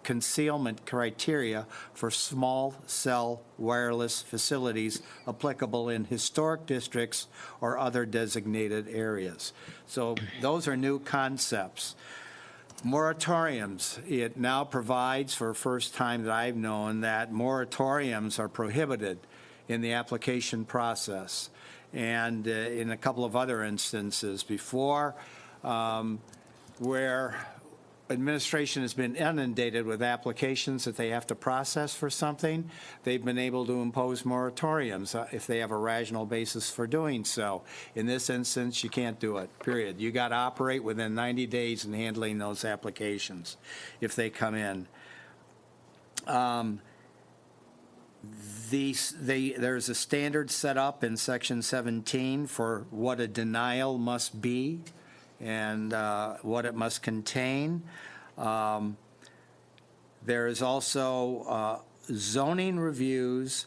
concealment criteria for small cell wireless facilities applicable in historic districts or other designated areas. So those are new concepts. Moratoriums, it now provides, for the first time that I've known, that moratoriums are prohibited in the application process. And in a couple of other instances before, where administration has been inundated with applications that they have to process for something, they've been able to impose moratoriums if they have a rational basis for doing so. In this instance, you can't do it, period. You got to operate within 90 days in handling those applications if they come in. There's a standard set up in Section 17 for what a denial must be and what it must contain. There is also zoning reviews.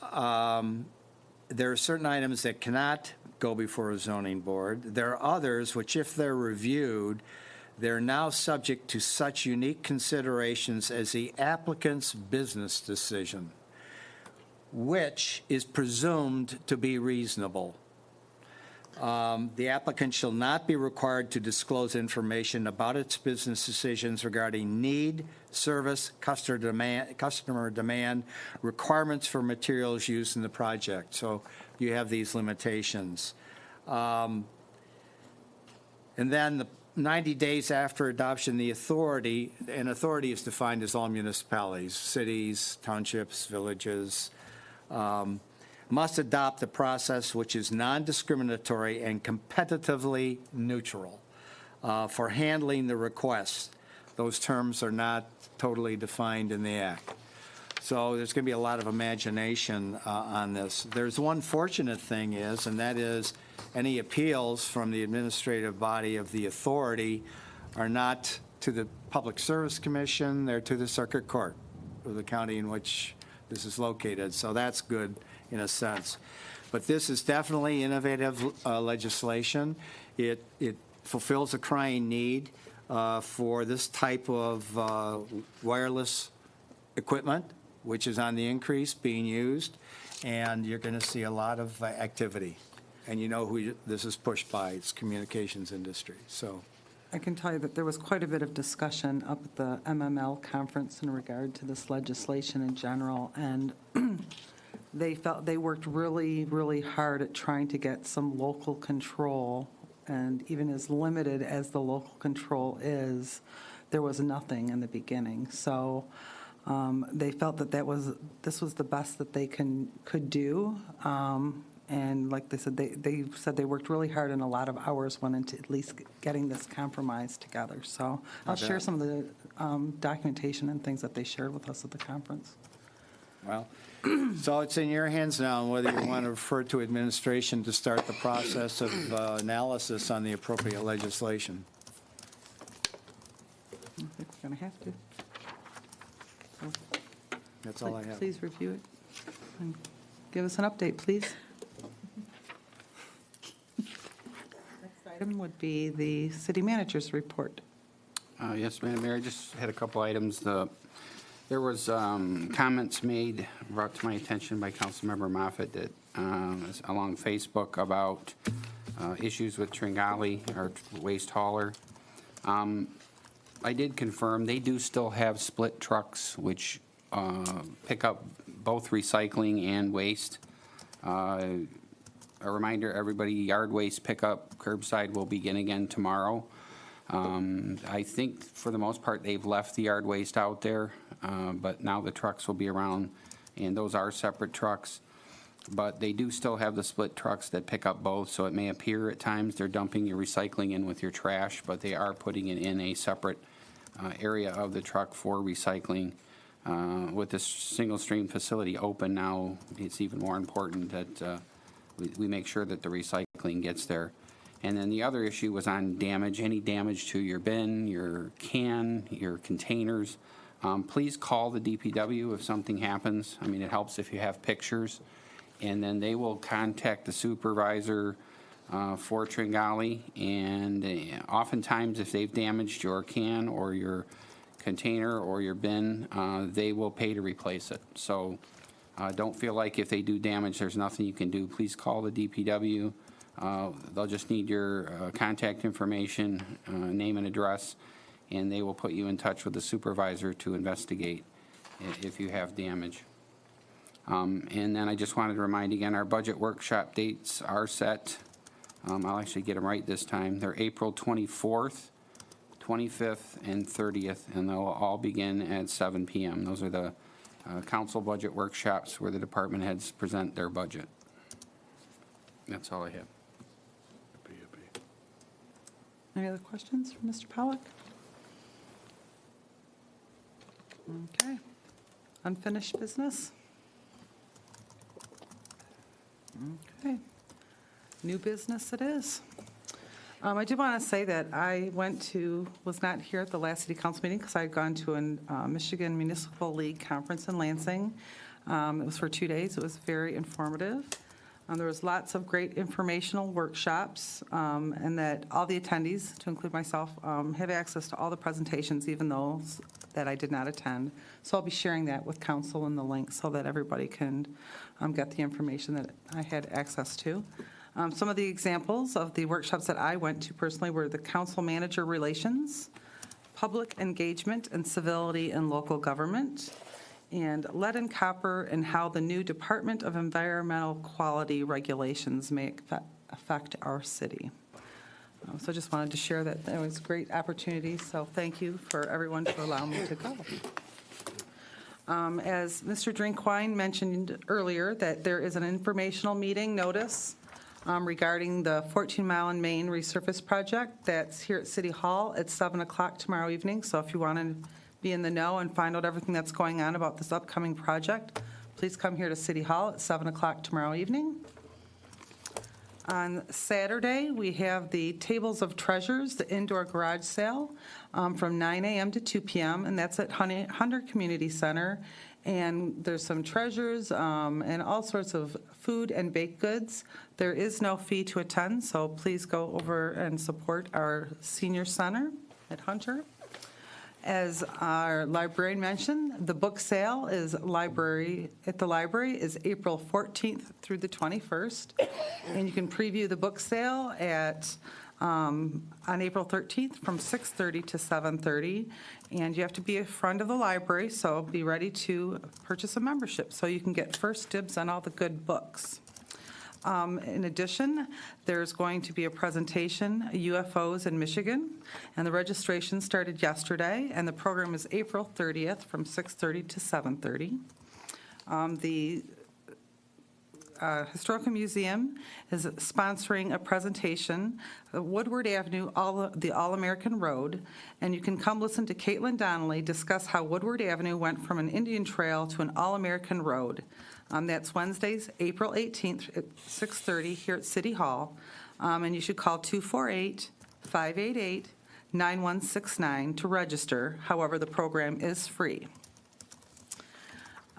There are certain items that cannot go before a zoning board. There are others which, if they're reviewed, they're now subject to such unique considerations as the applicant's business decision. which is presumed to be reasonable. The applicant shall not be required to disclose information about its business decisions regarding need, service, customer demand, requirements for materials used in the project. So you have these limitations. And then the 90 days after adoption, the authority, and authority is defined as all municipalities, cities, townships, villages, must adopt a process which is non-discriminatory and competitively neutral for handling the requests. Those terms are not totally defined in the Act. So there's going to be a lot of imagination on this. There's one fortunate thing is, and that is any appeals from the administrative body of the authority are not to the Public Service Commission, they're to the Circuit Court of the county in which this is located. So that's good in a sense. But this is definitely innovative legislation. It fulfills a crying need for this type of wireless equipment, which is on the increase being used, and you're going to see a lot of activity. And you know who this is pushed by, it's communications industry. So I can tell you that there was quite a bit of discussion up at the MML conference in regard to this legislation in general, and they felt they worked really, really hard at trying to get some local control, and even as limited as the local control is, there was nothing in the beginning. So they felt that this was the best that they could do. And like they said, they said they worked really hard and a lot of hours went into at least getting this compromise together. So I'll share some of the documentation and things that they shared with us at the conference. Well, so it's in your hands now whether you want to refer to administration to start the process of analysis on the appropriate legislation. I think we're going to have to. So That's all I have. Please review it and give us an update, please. Next item would be the city manager's report. Yes, Madam Mayor, I just had a couple items. There was comments made, brought to my attention by Councilmember Moffett that along Facebook about issues with Tringali, our waste hauler. I did confirm they do still have split trucks which pick up both recycling and waste. A reminder, everybody, yard waste pickup curbside will begin again tomorrow. I think for the most part they've left the yard waste out there, but now the trucks will be around, and those are separate trucks. But they do still have the split trucks that pick up both, so it may appear at times they're dumping your recycling in with your trash, but they are putting it in a separate area of the truck for recycling. With this single stream facility open now, it's even more important that we make sure that the recycling gets there. And then the other issue was on damage, any damage to your bin, your can, your containers. Please call the DPW if something happens. I mean, it helps if you have pictures. And then they will contact the supervisor for Tringali. And oftentimes, if they've damaged your can or your container or your bin, they will pay to replace it. So don't feel like if they do damage, there's nothing you can do. Please call the DPW. They'll just need your contact information, name and address, and they will put you in touch with the supervisor to investigate if you have damage. And then I just wanted to remind again, our budget workshop dates are set. I'll actually get them right this time. They're April 24th, 25th, and 30th, and they'll all begin at 7 p.m. Those are the council budget workshops where the department heads present their budget. That's all I have. Any other questions for Mr. Pollack? Okay. Unfinished business? Okay. New business it is. I do want to say that I was not here at the last city council meeting because I had gone to a Michigan Municipal League conference in Lansing. It was for 2 days. It was very informative. There was lots of great informational workshops, and that all the attendees, to include myself, have access to all the presentations, even those that I did not attend. So I'll be sharing that with council in the link so that everybody can get the information that I had access to. Some of the examples of the workshops that I went to personally were the council manager relations, public engagement and civility in local government, and lead and copper and how the new Department of Environmental Quality regulations may affect our city. So I just wanted to share that. It was a great opportunity, so thank you for everyone to allow me to go. As Mr. Drinkwine mentioned earlier, that there is an informational meeting notice regarding the 14 Mile and Main resurface project. That's here at City Hall at 7 o'clock tomorrow evening. So if you want to be in the know and find out everything that's going on about this upcoming project, please come here to City Hall at 7 o'clock tomorrow evening. On Saturday, we have the Tables of Treasures, the indoor garage sale, from 9 a.m. to 2 p.m., and that's at Hunter Community Center. And there's some treasures and all sorts of food and baked goods. There is no fee to attend, so please go over and support our senior center at Hunter. As our librarian mentioned, the book sale is at the library is April 14th through the 21st. And you can preview the book sale on April 13th from 6:30 to 7:30. And you have to be a friend of the library, so be ready to purchase a membership so you can get first dibs on all the good books. In addition, there's going to be a presentation, UFOs in Michigan, and the registration started yesterday, and the program is April 30th from 6:30 to 7:30. The Historical Museum is sponsoring a presentation, Woodward Avenue, the All-American Road, and you can come listen to Caitlin Donnelly discuss how Woodward Avenue went from an Indian trail to an All-American Road. That's Wednesdays, April 18th at 6:30 here at City Hall, and you should call 248-588-9169 to register. However, the program is free.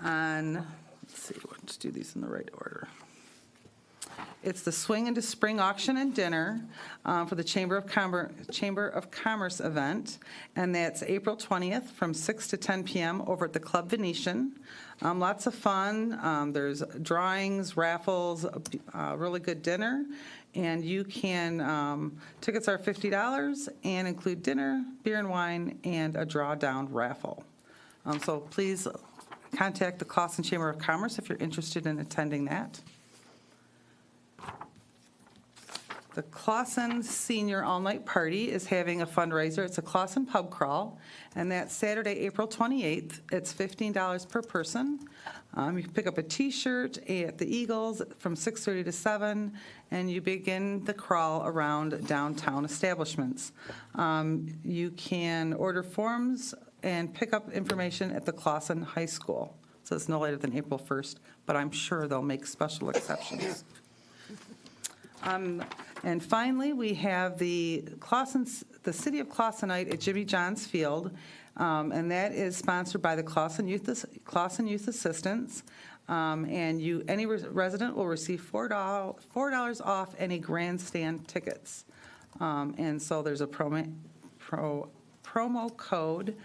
Let's see, let's do these in the right order. It's the Swing into Spring Auction and Dinner for the Chamber of Commerce event, and that's April 20th from 6 to 10 p.m. over at the Club Venetian. Lots of fun. There's drawings, raffles, really good dinner, and you can, tickets are $50 and include dinner, beer and wine, and a drawdown raffle. So please contact the Clawson Chamber of Commerce if you're interested in attending that. The Clawson Senior All-Night Party is having a fundraiser. It's a Clawson pub crawl, and that's Saturday, April 28th. It's $15 per person. You can pick up a T-shirt at the Eagles from 6:30 to 7, and you begin the crawl around downtown establishments. You can order forms and pick up information at the Clawson High School. So it's no later than April 1st, but I'm sure they'll make special exceptions. And finally, we have the City of Clawsonite at Jimmy John's Field, and that is sponsored by the Clawson Youth Assistance. And any resident will receive $4 off any grandstand tickets. And so there's a promo code,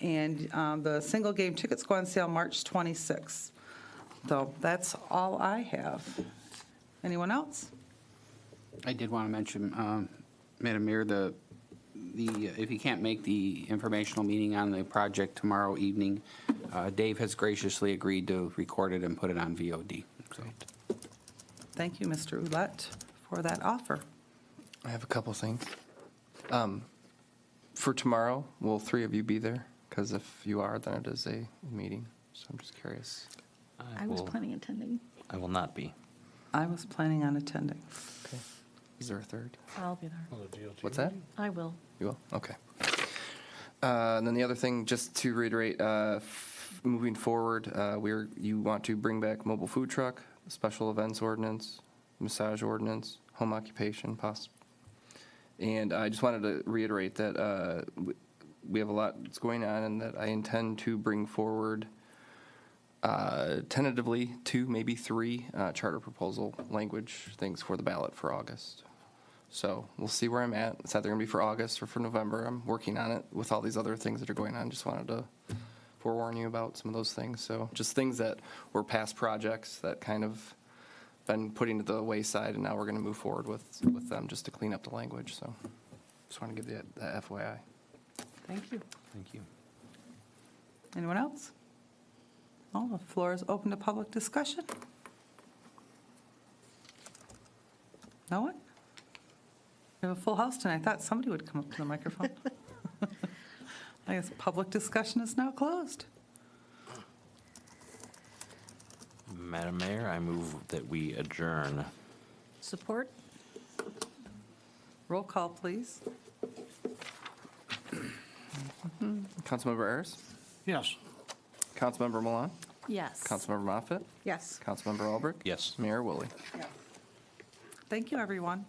and the single game tickets go on sale March 26th. So that's all I have. Anyone else? I did want to mention, Madam Mayor, if you can't make the informational meeting on the project tomorrow evening, Dave has graciously agreed to record it and put it on VOD. So. Thank you, Mr. Ouellette, for that offer. I have a couple things. For tomorrow, will 3 of you be there? Because if you are, then it is a meeting. So I'm just curious. I was planning on attending. I will not be. I was planning on attending. Okay. Is there a third? I'll be there. What's that? I will. You will? Okay. And then the other thing, just to reiterate, moving forward, you want to bring back mobile food truck, special events ordinance, massage ordinance, home occupation, possible. And I just wanted to reiterate that we have a lot that's going on, and that I intend to bring forward Tentatively, 2, maybe 3 charter proposal language things for the ballot for August. So we'll see where I'm at. It's either going to be for August or for November. I'm working on it with all these other things that are going on. Just wanted to forewarn you about some of those things. So just things that were past projects that kind of been putting to the wayside, and now we're going to move forward with them just to clean up the language. So just want to give you that FYI. Thank you. Thank you. Anyone else? Oh, the floor is open to public discussion. No one? We have a full house tonight. I thought somebody would come up to the microphone. I guess public discussion is now closed. Madam Mayor, I move that we adjourn. Support? Roll call, please. Councilmember Ayers? Yes. Councilmember Milan? Yes. Councilmember Moffitt? Yes. Councilmember Albrecht? Yes. Mayor Woolley? Thank you, everyone.